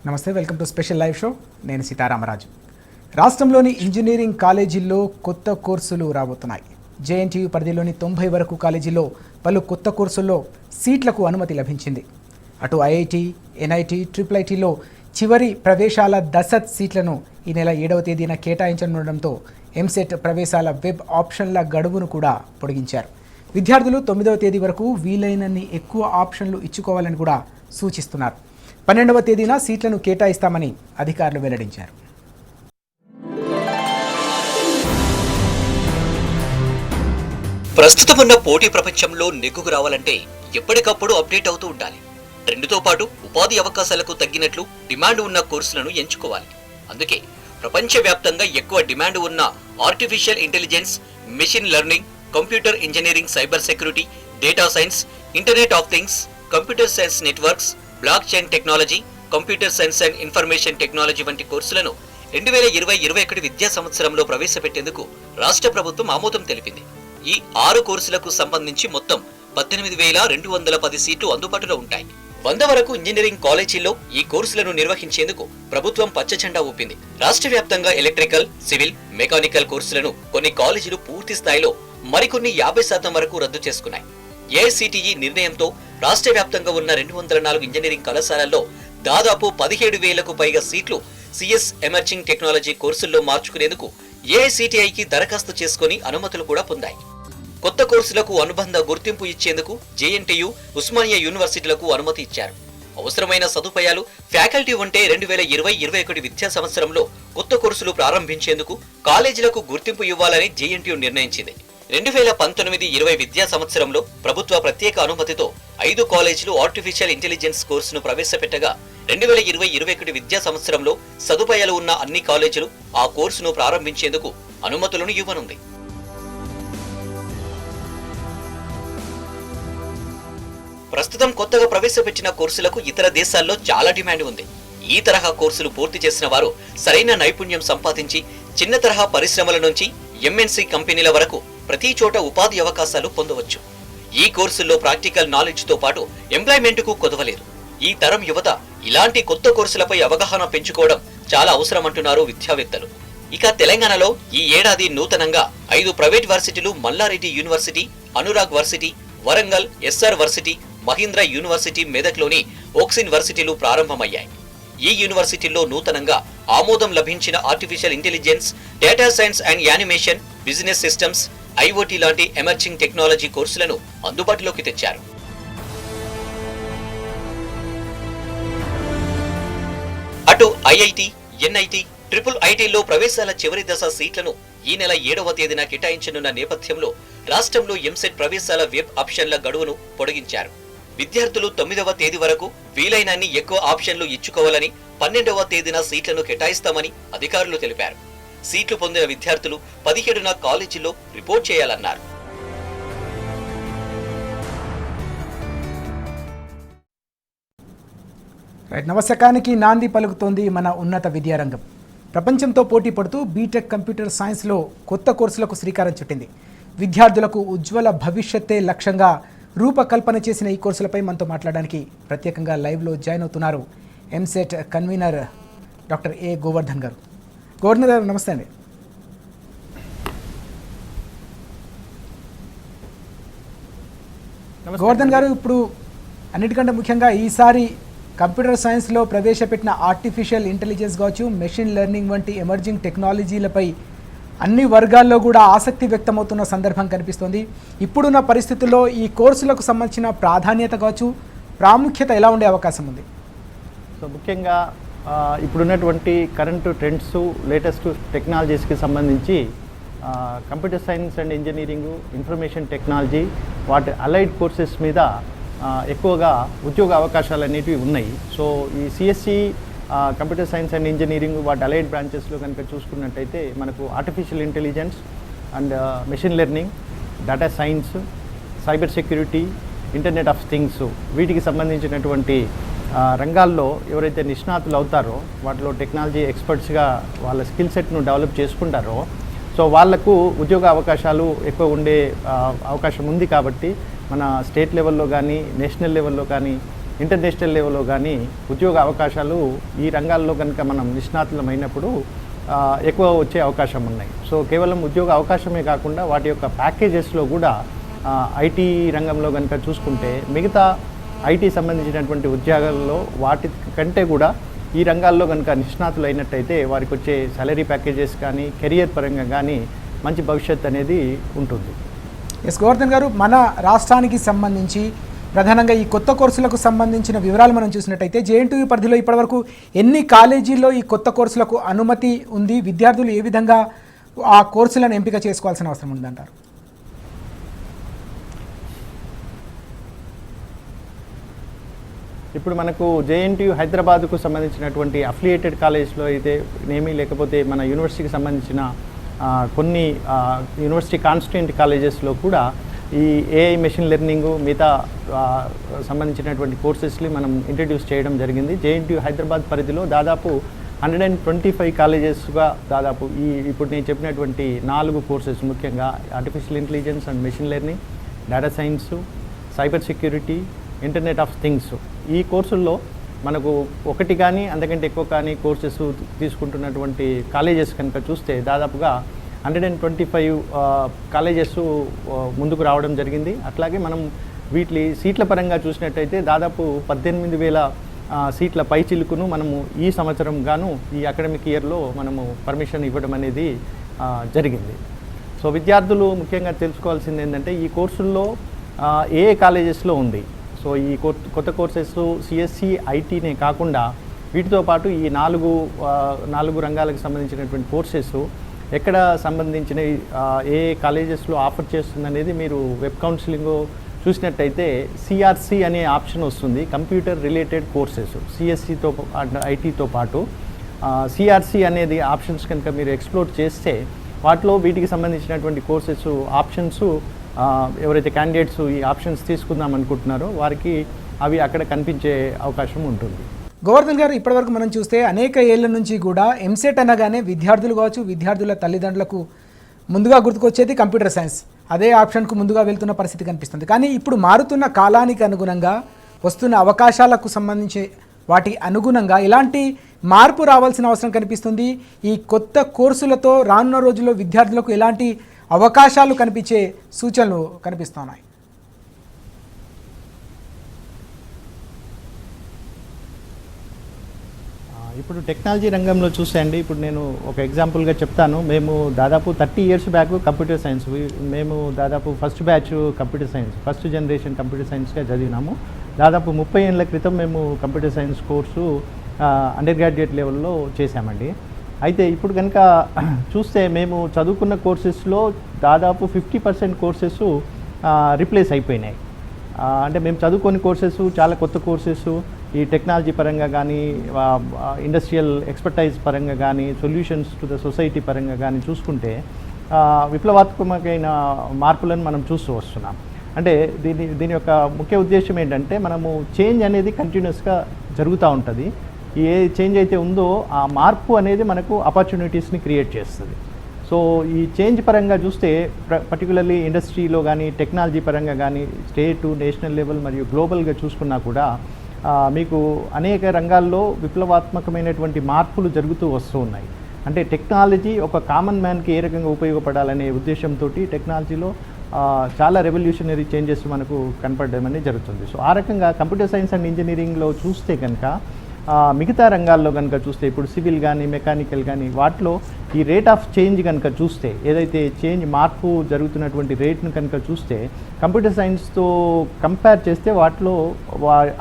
నమస్తే, welcome to special live show. నేను సీతారామరాజు. రాష్ట్రంలోని ఇంజనీరింగ్ కాలేజీల్లో కొత్త కోర్సులు రాబోతున్నాయి. జేఎన్టీయూ పరిధిలోని 90 వరకు కాలేజీల్లో పలు కొత్త కోర్సుల్లో సీట్లకు అనుమతి లభించింది. అటు ఐఐటి, ఎన్ఐటి, ట్రిపుల్ చివరి ప్రవేశాల దశత్ సీట్లను ఈ నెల 7వ తేదీన కేటాయించనుండడంతో ఎంసెట్ ప్రవేశాల వెబ్ ఆప్షన్ల గడువును కూడా పొడిగించారు. విద్యార్థులు 9వ తేదీ వరకు వీలైనన్ని ఎక్కువ ఆప్షన్లు ఇచ్చుకోవాలని కూడా సూచిస్తున్నారు. 12వ తేదీన సీట్లను కేటాయిస్తామని అధికారులు వెల్లడించారు. ప్రస్తుతం ఉన్న పోటీ ప్రపంచంలో నెగ్గుకు రావాలంటే ఎప్పటికప్పుడు అప్డేట్ అవుతూ ఉండాలి. ట్రెండ్తో పాటు ఉపాధి అవకాశాలకు తగ్గినట్లు డిమాండ్ ఉన్న కోర్సులను ఎంచుకోవాలి. అందుకే ప్రపంచవ్యాప్తంగా ఎక్కువ డిమాండ్ ఉన్న artificial intelligence, machine learning, computer engineering, cyber security, data science, internet of things, computer science networks, block chain technology, computer science and information technology వంటి కోర్సులను 2020-21 విద్యా సంవత్సరంలో ప్రవేశపెట్టేందుకు రాష్ట్ర ప్రభుత్వం ఆమోదం తెలిపింది. ఈ 6 కోర్సులకు సంబంధించి మొత్తం 18,210 సీట్లు అందుబాటులో ఉంటాయి. 100 వరకు ఇంజనీరింగ్ కాలేజీల్లో ఈ కోర్సులను నిర్వహించేందుకు ప్రభుత్వం పచ్చజెండా ఊపింది. రాష్ట్ర వ్యాప్తంగా ఎలక్ట్రికల్, సివిల్, మెకానికల్ కోర్సులను కొన్ని కాలేజీలు పూర్తి స్థాయిలో, మరికొన్ని 50% వరకు రద్దు చేసుకున్నాయి. ఏఐసిటిఈ నిర్ణయంతో రాష్ట్ర వ్యాప్తంగా ఉన్న 204 ఇంజనీరింగ్ కళాశాలల్లో దాదాపు 17,000కు పైగా సీట్లు సిఎస్ ఎమర్జింగ్ టెక్నాలజీ కోర్సుల్లో మార్చుకునేందుకు ఏఐసిటిఐకి దరఖాస్తు చేసుకుని అనుమతులు కూడా పొందాయి. కొత్త కోర్సులకు అనుబంధ గుర్తింపు ఇచ్చేందుకు జేఎన్టీయూ, ఉస్మానియా యూనివర్సిటీలకు అనుమతి ఇచ్చారు. అవసరమైన సదుపాయాలు, ఫ్యాకల్టీ ఉంటే 2020-21 విద్యా సంవత్సరంలో కొత్త కోర్సులు ప్రారంభించేందుకు కాలేజీలకు గుర్తింపు ఇవ్వాలని జేఎన్టీయూ నిర్ణయించింది. 2019-20 విద్యా సంవత్సరంలో ప్రభుత్వ ప్రత్యేక అనుమతితో 5 కాలేజీలు ఆర్టిఫిషియల్ ఇంటెలిజెన్స్ కోర్సును ప్రవేశపెట్టగా 2020-21 విద్యా సంవత్సరంలో సదుపాయాలు ఉన్న అన్ని కాలేజీలు ఆ కోర్సును ప్రారంభించేందుకు అనుమతులను ఇవ్వనుంది. ప్రస్తుతం కొత్తగా ప్రవేశపెట్టిన కోర్సులకు ఇతర దేశాల్లో చాలా డిమాండ్ ఉంది. ఈ తరహా కోర్సులు పూర్తి చేసిన వారు సరైన నైపుణ్యం సంపాదించి చిన్న తరహా పరిశ్రమల నుంచి ఎంఎన్సీ కంపెనీల వరకు ప్రతి చోట ఉపాధి అవకాశాలు పొందవచ్చు. ఈ కోర్సుల్లో ప్రాక్టికల్ నాలెడ్జ్ తో పాటు ఎంప్లాయ్మెంట్ కు కొదవలేదు. ఈ తరం యువత ఇలాంటి కొత్త కోర్సులపై అవగాహన పెంచుకోవడం చాలా అవసరమంటున్నారు విద్యావేత్తలు. ఇక తెలంగాణలో ఈ ఏడాది నూతనంగా 5 ప్రైవేట్ వర్సిటీలు, Mallareddy university, Anurag varsity, Warangal SR varsity, Mahindra university, మెదక్లోని ఓక్సిన్ వర్సిటీలు ప్రారంభమయ్యాయి. ఈ యూనివర్సిటీల్లో నూతనంగా ఆమోదం లభించిన artificial intelligence, data science and animation, business systems, IOT లాంటి ఎమర్జింగ్ టెక్నాలజీ కోర్సులను అందుబాటులోకి తెచ్చారు. అటు ఐఐటి, ఎన్ఐటి, ట్రిపుల్ ఐటీల్లో ప్రవేశాల చివరి దశ సీట్లను ఈ నెల 7వ తేదీన కేటాయించనున్న నేపథ్యంలో రాష్ట్రంలో ఎంసెట్ ప్రవేశాల వెబ్ ఆప్షన్ల గడువును పొడిగించారు. విద్యార్థులు 9వ తేదీ వరకు వీలైనన్ని ఎక్కువ ఆప్షన్లు ఇచ్చుకోవాలని, 12వ తేదీన సీట్లను కేటాయిస్తామని అధికారులు తెలిపారు. సీట్లు పొందిన విద్యార్థులు 17న కాలేజీల్లో రిపోర్ట్ చేయాలన్నారు. నవశకానికి నాంది పలుకుతోంది మన ఉన్నత విద్యారంగం. ప్రపంచంతో పోటీ పడుతూ బీటెక్ కంప్యూటర్ సైన్స్లో కొత్త కోర్సులకు శ్రీకారం చుట్టింది. విద్యార్థులకు ఉజ్వల భవిష్యత్తే లక్ష్యంగా రూపకల్పన చేసిన ఈ కోర్సులపై మనతో మాట్లాడడానికి ప్రత్యేకంగా లైవ్లో జాయిన్ అవుతున్నారు ఎంసెట్ కన్వీనర్ డాక్టర్ ఏ గోవర్ధన్ గారు. గోవర్ధన్ గారు నమస్తే అండి. గోవర్ధన్ గారు, ఇప్పుడు అన్నిటికంటే ముఖ్యంగా ఈసారి కంప్యూటర్ సైన్స్లో ప్రవేశపెట్టిన ఆర్టిఫిషియల్ ఇంటెలిజెన్స్ కావచ్చు, మెషిన్ లెర్నింగ్ వంటి ఎమర్జింగ్ టెక్నాలజీలపై అన్ని వర్గాల్లో కూడా ఆసక్తి వ్యక్తమవుతున్న సందర్భం కనిపిస్తోంది. ఇప్పుడున్న పరిస్థితుల్లో ఈ కోర్సులకు సంబంధించిన ప్రాధాన్యత కావచ్చు, ప్రాముఖ్యత ఎలా ఉండే అవకాశం ఉంది? సో ముఖ్యంగా ఇప్పుడున్నటువంటి కరెంటు ట్రెండ్స్, లేటెస్ట్ టెక్నాలజీస్కి సంబంధించి computer science and engineering, information technology, వాటి అలైడ్ కోర్సెస్ మీద ఎక్కువగా ఉద్యోగ అవకాశాలు అనేటివి ఉన్నాయి. సో ఈ CSE computer science and engineering వాటి అలైడ్ బ్రాంచెస్లో కనుక చూసుకున్నట్టయితే మనకు artificial intelligence and machine learning, data science, cyber security, internet of things, వీటికి సంబంధించినటువంటి రంగాల్లో ఎవరైతే నిష్ణాతులు అవుతారో, వాటిలో టెక్నాలజీ ఎక్స్పర్ట్స్గా వాళ్ళ స్కిల్ సెట్ను డెవలప్ చేసుకుంటారో, సో వాళ్లకు ఉద్యోగ అవకాశాలు ఎక్కువ ఉండే అవకాశం ఉంది. కాబట్టి మన స్టేట్ లెవెల్లో కానీ, నేషనల్ లెవెల్లో కానీ ఇంటర్నేషనల్ లెవెల్లో కానీ ఉద్యోగ అవకాశాలు ఈ రంగాల్లో కనుక మనం నిష్ణాతులమైనప్పుడు ఎక్కువ వచ్చే అవకాశం ఉన్నాయి. సో కేవలం ఉద్యోగ అవకాశమే కాకుండా వాటి యొక్క ప్యాకేజెస్లో కూడా ఐటీ రంగంలో కనుక చూసుకుంటే మిగతా ఐటీ సంబంధించినటువంటి ఉద్యోగాల్లో వాటి కంటే కూడా ఈ రంగాల్లో కనుక నిష్ణాతులు అయినట్టయితే వారికి వచ్చే సాలరీ ప్యాకేజెస్ కానీ కెరియర్ పరంగా కానీ మంచి భవిష్యత్ అనేది ఉంటుంది. ఎస్ గోవర్ధన్ గారు, మన రాష్ట్రానికి సంబంధించి ప్రధానంగా ఈ కొత్త కోర్సులకు సంబంధించిన వివరాలు మనం చూసినట్టయితే జేఎన్టీయూ పరిధిలో ఇప్పటివరకు ఎన్ని కాలేజీల్లో ఈ కొత్త కోర్సులకు అనుమతి ఉంది, విద్యార్థులు ఏ విధంగా ఆ కోర్సులను ఎంపిక చేసుకోవాల్సిన అవసరం ఉందంటారు? ఇప్పుడు మనకు జేఎన్టీయూ హైదరాబాద్కు సంబంధించినటువంటి అఫిలియేటెడ్ కాలేజ్లో అయితే నేమి, లేకపోతే మన యూనివర్సిటీకి సంబంధించిన కొన్ని యూనివర్సిటీ కాన్స్టిట్యూయెంట్ కాలేజెస్లో కూడా ఈ ఏఐ మెషిన్ లెర్నింగ్ మిగతా సంబంధించినటువంటి కోర్సెస్ని మనం ఇంట్రడ్యూస్ చేయడం జరిగింది. జేఎన్టీయూ హైదరాబాద్ పరిధిలో దాదాపు 125 కాలేజెస్గా దాదాపు ఇప్పుడు నేను చెప్పినటువంటి 4 కోర్సెస్, ముఖ్యంగా artificial intelligence and machine learning, data science, cyber security, internet of things, ఈ కోర్సుల్లో మనకు ఒకటి కానీ అంతకంటే ఎక్కువ కానీ కోర్సెస్ తీసుకుంటున్నటువంటి కాలేజెస్ కనుక చూస్తే దాదాపుగా 125 కాలేజెస్ ముందుకు రావడం జరిగింది. అట్లాగే మనం వీటి సీట్ల పరంగా చూసినట్టయితే దాదాపు 18,000 సీట్ల పై చిలుకును మనము ఈ సంవత్సరం గాను ఈ అకాడమిక్ ఇయర్లో మనము పర్మిషన్ ఇవ్వడం అనేది జరిగింది. సో విద్యార్థులు ముఖ్యంగా తెలుసుకోవాల్సింది ఏంటంటే ఈ కోర్సుల్లో ఏ కాలేజెస్లో ఉంది. సో ఈ కొత్త కోర్సెస్ సిఎస్సి ఐటీనే కాకుండా వీటితో పాటు ఈ 4 రంగాలకు సంబంధించినటువంటి కోర్సెస్ ఎక్కడ సంబంధించిన ఏ కాలేజెస్లో ఆఫర్ చేస్తుందనేది మీరు వెబ్ కౌన్సిలింగ్ చూసినట్టయితే సిఆర్సి అనే ఆప్షన్ వస్తుంది, కంప్యూటర్ రిలేటెడ్ కోర్సెస్. సిఎస్సితో ఐటీతో పాటు సిఆర్సి అనేది ఆప్షన్స్ కనుక మీరు ఎక్స్ప్లోర్ చేస్తే వాటిలో వీటికి సంబంధించినటువంటి కోర్సెస్ ఆప్షన్స్ ఎవరైతే క్యాండిడేట్స్ ఈ ఆప్షన్స్ తీసుకుందాం అనుకుంటున్నారో వారికి అవి అక్కడ కనిపించే అవకాశం ఉంటుంది. గోవర్ధన్ గారు, ఇప్పటివరకు మనం చూస్తే అనేక ఏళ్ల నుంచి కూడా ఎంసెట్ అనగానే విద్యార్థులు కావచ్చు, విద్యార్థుల తల్లిదండ్రులకు ముందుగా గుర్తుకొచ్చేది కంప్యూటర్ సైన్స్. అదే ఆప్షన్కు ముందుగా వెళ్తున్న పరిస్థితి కనిపిస్తుంది. కానీ ఇప్పుడు మారుతున్న కాలానికి అనుగుణంగా వస్తున్న అవకాశాలకు సంబంధించి వాటి అనుగుణంగా ఇలాంటి మార్పు రావాల్సిన అవసరం కనిపిస్తుంది. ఈ కొత్త కోర్సులతో రానున్న రోజుల్లో విద్యార్థులకు ఎలాంటి అవకాశాలు కనిపించే సూచనలు కనిపిస్తున్నాయి? ఇప్పుడు టెక్నాలజీ రంగంలో చూసేయండి, ఇప్పుడు నేను ఒక ఎగ్జాంపుల్గా చెప్తాను. మేము దాదాపు 30 years బ్యాక్ కంప్యూటర్ సైన్స్, మేము దాదాపు first batch computer science, first generation computer సైన్స్గా చదివినాము. దాదాపు 30 ఏళ్ళ క్రితం మేము computer science course undergraduate లెవెల్లో చేశామండి. అయితే ఇప్పుడు కనుక చూస్తే మేము చదువుకున్న కోర్సెస్లో దాదాపు 50% కోర్సెస్ రీప్లేస్ అయిపోయినాయి. అంటే మేము చదువుకునే కోర్సెస్ చాలా కొత్త కోర్సెస్, ఈ టెక్నాలజీ పరంగా కానీ, ఇండస్ట్రియల్ ఎక్స్పర్టైజ్ పరంగా కానీ, సొల్యూషన్స్ టు ద సొసైటీ పరంగా కానీ చూసుకుంటే విప్లవాత్మకమైన మార్పులను మనం చూస్తూ వస్తున్నాం. అంటే దీని యొక్క ముఖ్య ఉద్దేశం ఏంటంటే మనము చేంజ్ అనేది కంటిన్యూస్గా జరుగుతూ ఉంటుంది. ఏ చేంజ్ అయితే ఉందో ఆ మార్పు అనేది మనకు ఆపర్చునిటీస్ని క్రియేట్ చేస్తుంది. సో ఈ చేంజ్ పరంగా చూస్తే పర్టికులర్లీ ఇండస్ట్రీలో కానీ, టెక్నాలజీ పరంగా కానీ, స్టేట్, నేషనల్ లెవెల్ మరియు గ్లోబల్గా చూసుకున్నా కూడా మీకు అనేక రంగాల్లో విప్లవాత్మకమైనటువంటి మార్పులు జరుగుతూ వస్తూ ఉన్నాయి. అంటే టెక్నాలజీ ఒక కామన్ మ్యాన్కి ఏ రకంగా ఉపయోగపడాలనే ఉద్దేశంతో టెక్నాలజీలో చాలా రెవల్యూషనరీ చేంజెస్ మనకు కనపడడం అనేది జరుగుతుంది. సో ఆ రకంగా కంప్యూటర్ సైన్స్ అండ్ ఇంజనీరింగ్లో చూస్తే కనుక మిగతా రంగాల్లో కనుక చూస్తే ఇప్పుడు సివిల్ కానీ, మెకానికల్ కానీ వాటిలో ఈ రేట్ ఆఫ్ చేంజ్ కనుక చూస్తే, ఏదైతే మార్పు జరుగుతున్నటువంటి రేట్ను కనుక చూస్తే కంప్యూటర్ సైన్స్తో కంపేర్ చేస్తే వాటిలో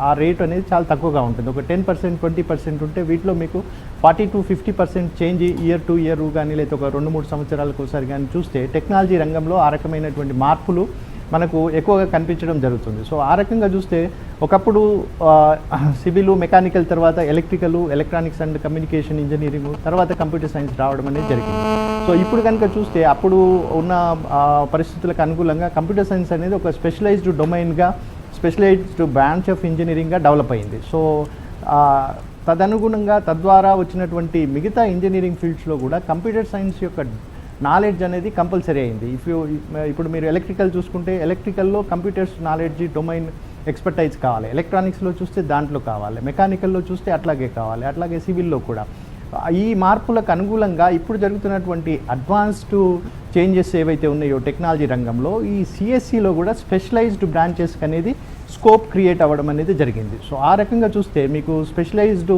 ఆ రేట్ అనేది చాలా తక్కువగా ఉంటుంది. ఒక 10%, 20% ఉంటే వీటిలో మీకు 40 to 50% change year to year కానీ, లేదా ఒక 2-3 సంవత్సరాలకు ఒకసారి కానీ చూస్తే టెక్నాలజీ రంగంలో ఆ రకమైనటువంటి మార్పులు మనకు ఎక్కువగా కనిపించడం జరుగుతుంది. సో ఆ రకంగా చూస్తే ఒకప్పుడు సివిల్, మెకానికల్ తర్వాత electrical, electronics and communication engineering, తర్వాత కంప్యూటర్ సైన్స్ రావడం అనేది జరిగింది. సో ఇప్పుడు కనుక చూస్తే అప్పుడు ఉన్న పరిస్థితులకు అనుకూలంగా కంప్యూటర్ సైన్స్ అనేది ఒక స్పెషలైజ్డ్ డొమైన్గా, స్పెషలైజ్డ్ బ్రాంచ్ ఆఫ్ ఇంజనీరింగ్గా డెవలప్ అయింది. సో తదనుగుణంగా తద్వారా వచ్చినటువంటి మిగతా ఇంజనీరింగ్ ఫీల్డ్స్లో కూడా కంప్యూటర్ సైన్స్ యొక్క నాలెడ్జ్ అనేది కంపల్సరీ అయింది. ఇప్పుడు మీరు ఎలక్ట్రికల్ చూసుకుంటే ఎలక్ట్రికల్లో కంప్యూటర్స్ నాలెడ్జ్ డొమైన్ ఎక్స్పర్టైజ్ కావాలి, ఎలక్ట్రానిక్స్లో చూస్తే దాంట్లో కావాలి, మెకానికల్లో చూస్తే అట్లాగే కావాలి, అట్లాగే సివిల్లో కూడా. ఈ మార్పులకు అనుగుణంగా ఇప్పుడు జరుగుతున్నటువంటి అడ్వాన్స్డ్ చేంజెస్ ఏవైతే ఉన్నాయో టెక్నాలజీ రంగంలో ఈ సిఎస్సిలో కూడా స్పెషలైజ్డ్ బ్రాంచెస్ అనేది స్కోప్ క్రియేట్ అవ్వడం అనేది జరిగింది. సో ఆ రకంగా చూస్తే మీకు స్పెషలైజ్డ్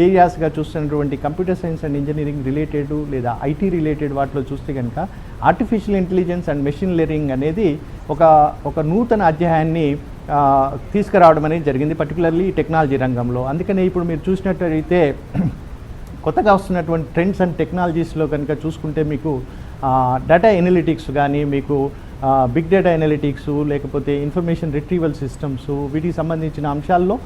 ఏరియాస్గా చూస్తున్నటువంటి computer science and engineering related లేదా ఐటీ రిలేటెడ్ వాటిలో చూస్తే కనుక artificial intelligence and machine learning అనేది ఒక నూతన అధ్యాయాన్ని తీసుకురావడం అనేది జరిగింది, పర్టికులర్లీ టెక్నాలజీ రంగంలో. అందుకనే ఇప్పుడు మీరు చూసినట్లయితే కొత్తగా వస్తున్నటువంటి ట్రెండ్స్ అండ్ టెక్నాలజీస్లో కనుక చూసుకుంటే మీకు డేటా ఎనలిటిక్స్ కానీ, మీకు బిగ్ డేటా ఎనలిటిక్స్, లేకపోతే ఇన్ఫర్మేషన్ రిట్రీవల్ సిస్టమ్స్, వీటికి సంబంధించిన అంశాల్లో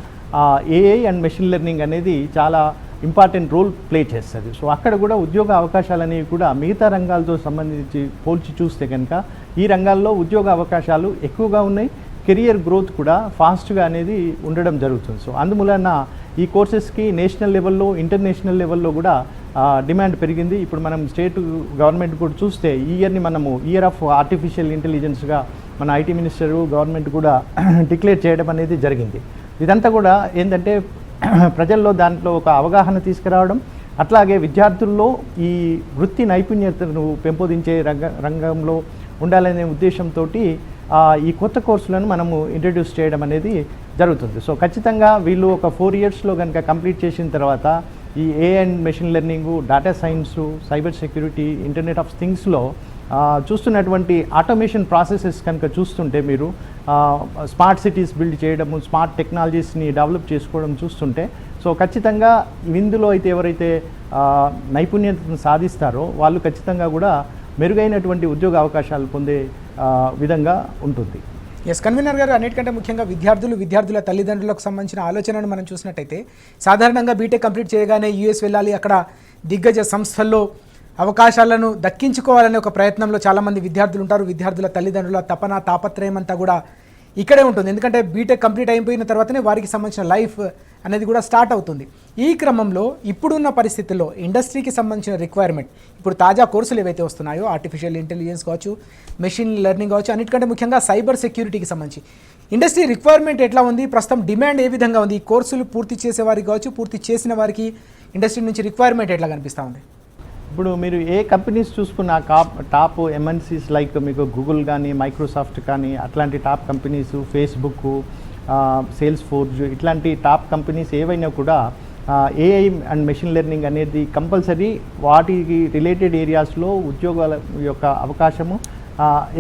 ఏఐ అండ్ మెషిన్ లెర్నింగ్ అనేది చాలా ఇంపార్టెంట్ రోల్ ప్లే చేస్తుంది. సో అక్కడ కూడా ఉద్యోగ అవకాశాలు అనేవి కూడా మిగతా రంగాలతో సంబంధించి పోల్చి చూస్తే కనుక ఈ రంగాల్లో ఉద్యోగ అవకాశాలు ఎక్కువగా ఉన్నాయి, కెరియర్ గ్రోత్ కూడా ఫాస్ట్గా అనేది ఉండడం జరుగుతుంది. సో అందువలన ఈ కోర్సెస్కి నేషనల్ లెవెల్లో, ఇంటర్నేషనల్ లెవెల్లో కూడా డిమాండ్ పెరిగింది. ఇప్పుడు మనం స్టేట్ గవర్నమెంట్ కూడా చూస్తే ఈ ఇయర్ని మనము ఇయర్ ఆఫ్ ఆర్టిఫిషియల్ ఇంటెలిజెన్స్గా మన ఐటీ మినిస్టరు గవర్నమెంట్ కూడా డిక్లేర్ చేయడం అనేది జరిగింది. ఇదంతా కూడా ఏంటంటే ప్రజల్లో దాంట్లో ఒక అవగాహన తీసుకురావడం, అట్లాగే విద్యార్థుల్లో ఈ వృత్తి నైపుణ్యతను పెంపొందించే రంగంలో ఉండాలనే ఉద్దేశంతో ఈ కొత్త కోర్సులను మనము ఇంట్రడ్యూస్ చేయడం అనేది జరుగుతుంది. సో ఖచ్చితంగా వీళ్ళు ఒక 4 ఇయర్స్లో కనుక కంప్లీట్ చేసిన తర్వాత ఈ A and machine learning, data science, cyber security, internet of థింగ్స్లో చూస్తున్నటువంటి ఆటోమేషన్ ప్రాసెసెస్ కనుక చూస్తుంటే మీరు స్మార్ట్ సిటీస్ బిల్డ్ చేయడము, స్మార్ట్ టెక్నాలజీస్ని డెవలప్ చేసుకోవడం చూస్తుంటే సో ఖచ్చితంగా ఇందులో అయితే ఎవరైతే నైపుణ్యతను సాధిస్తారో వాళ్ళు ఖచ్చితంగా కూడా మెరుగైనటువంటి ఉద్యోగ అవకాశాలు పొందే విధంగా ఉంటుంది. ఎస్ కన్వీనర్ గారు, అన్నిటికంటే ముఖ్యంగా విద్యార్థుల తల్లిదండ్రులకు సంబంధించిన ఆలోచనను మనం చూసినట్టయితే సాధారణంగా బీటెక్ కంప్లీట్ చేయగానే యూఎస్ వెళ్ళాలి, అక్కడ దిగ్గజ సంస్థల్లో అవకాశాలను దక్కించుకోవాలనే ఒక ప్రయత్నంలో చాలామంది విద్యార్థులు ఉంటారు. విద్యార్థుల తల్లిదండ్రుల తపన తాపత్రయం అంతా కూడా ఇక్కడే ఉంటుంది. ఎందుకంటే బీటెక్ కంప్లీట్ అయిపోయిన తర్వాతనే వారికి సంబంధించిన లైఫ్ అనేది కూడా స్టార్ట్ అవుతుంది. ఈ క్రమంలో ఇప్పుడున్న పరిస్థితుల్లో ఇండస్ట్రీకి సంబంధించిన రిక్వైర్మెంట్, ఇప్పుడు తాజా కోర్సులు ఏవైతే వస్తున్నాయో ఆర్టిఫిషియల్ ఇంటెలిజెన్స్ కావచ్చు, మెషిన్ లెర్నింగ్ కావచ్చు, అన్నిటికంటే ముఖ్యంగా సైబర్ సెక్యూరిటీకి సంబంధించి ఇండస్ట్రీ రిక్వైర్మెంట్ ఎట్లా ఉంది, ప్రస్తుతం డిమాండ్ ఏ విధంగా ఉంది, ఈ కోర్సులు పూర్తి చేసే వారికి కావచ్చు, పూర్తి చేసిన వారికి ఇండస్ట్రీ నుంచి రిక్వైర్మెంట్ ఎట్లా కనిపిస్తూ ఉంది? ఇప్పుడు మీరు ఏ కంపెనీస్ చూసుకున్న టాప్ ఎంఎన్సీస్ లైక్ మీకు గూగుల్ కానీ, మైక్రోసాఫ్ట్ కానీ, అట్లాంటి top companies, Facebook, sales forge, ఇట్లాంటి టాప్ కంపెనీస్ ఏవైనా కూడా ఏఐ అండ్ మెషిన్ లెర్నింగ్ అనేది కంపల్సరీ వాటికి రిలేటెడ్ ఏరియాస్లో ఉద్యోగాల యొక్క అవకాశము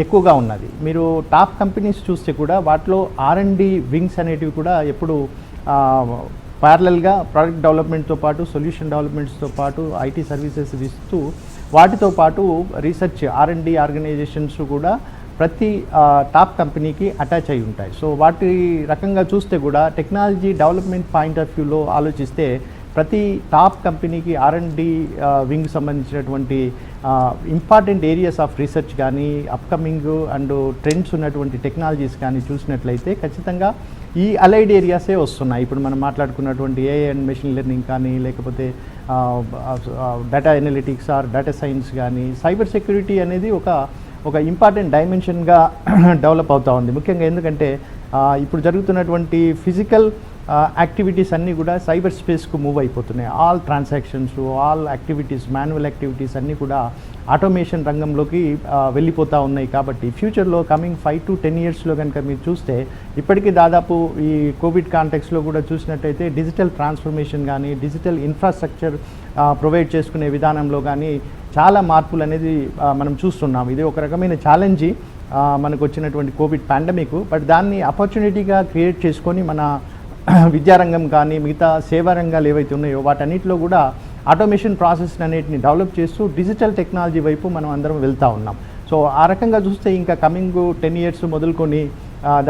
ఎక్కువగా ఉన్నది. మీరు టాప్ కంపెనీస్ చూస్తే కూడా వాటిలో R&D వింగ్స్ అనేటివి కూడా ఎప్పుడు ప్యారలల్గా ప్రోడక్ట్ డెవలప్మెంట్తో పాటు, సొల్యూషన్ డెవలప్మెంట్స్తో పాటు, ఐటీ సర్వీసెస్ ఇస్తూ వాటితో పాటు రీసెర్చ్ R&D ఆర్గనైజేషన్స్ కూడా ప్రతి టాప్ కంపెనీకి అటాచ్ అయి ఉంటాయి. సో వాటి రకంగా చూస్తే కూడా టెక్నాలజీ డెవలప్మెంట్ పాయింట్ ఆఫ్ వ్యూలో ఆలోచిస్తే ప్రతి టాప్ కంపెనీకి R&D వింగ్ సంబంధించినటువంటి ఇంపార్టెంట్ ఏరియాస్ ఆఫ్ రీసెర్చ్ కానీ, అప్కమింగ్ అండ్ ట్రెండ్స్ ఉన్నటువంటి టెక్నాలజీస్ కానీ చూసినట్లయితే ఖచ్చితంగా ఈ అలైడ్ ఏరియాసే వస్తున్నాయి. ఇప్పుడు మనం మాట్లాడుకున్నటువంటి ఏఐ అండ్ మెషిన్ లెర్నింగ్ కానీ, లేకపోతే data analytics or data science కానీ, సైబర్ సెక్యూరిటీ అనేది ఒక ఇంపార్టెంట్ డైమెన్షన్గా డెవలప్ అవుతూ ఉంది. ముఖ్యంగా ఎందుకంటే ఇప్పుడు జరుగుతున్నటువంటి ఫిజికల్ యాక్టివిటీస్ అన్నీ కూడా సైబర్ స్పేస్కు మూవ్ అయిపోతున్నాయి. All transactions, all activities, manual activities అన్నీ కూడా ఆటోమేషన్ రంగంలోకి వెళ్ళిపోతూ ఉన్నాయి. కాబట్టి ఫ్యూచర్లో కమింగ్ 5 to 10 ఇయర్స్లో కనుక మీరు చూస్తే ఇప్పటికీ దాదాపు ఈ కోవిడ్ కాంటెక్స్లో కూడా చూసినట్టయితే డిజిటల్ ట్రాన్స్ఫర్మేషన్ కానీ, డిజిటల్ ఇన్ఫ్రాస్ట్రక్చర్ ప్రొవైడ్ చేసుకునే విధానంలో కానీ చాలా మార్పులు అనేది మనం చూస్తున్నాం. ఇది ఒక రకమైన ఛాలెంజ్ మనకు వచ్చినటువంటి కోవిడ్ పాండమిక్, బట్ దాన్ని ఆపర్చునిటీగా క్రియేట్ చేసుకొని మన విద్యారంగం కానీ, మిగతా సేవా రంగాలు ఏవైతే ఉన్నాయో వాటన్నిటిలో కూడా ఆటోమేషన్ ప్రాసెస్ అన్నిటిని డెవలప్ చేస్తూ డిజిటల్ టెక్నాలజీ వైపు మనం అందరం వెళ్తూ ఉన్నాం. సో ఆ రకంగా చూస్తే ఇంకా కమింగ్ 10 ఇయర్స్ మొదలుకొని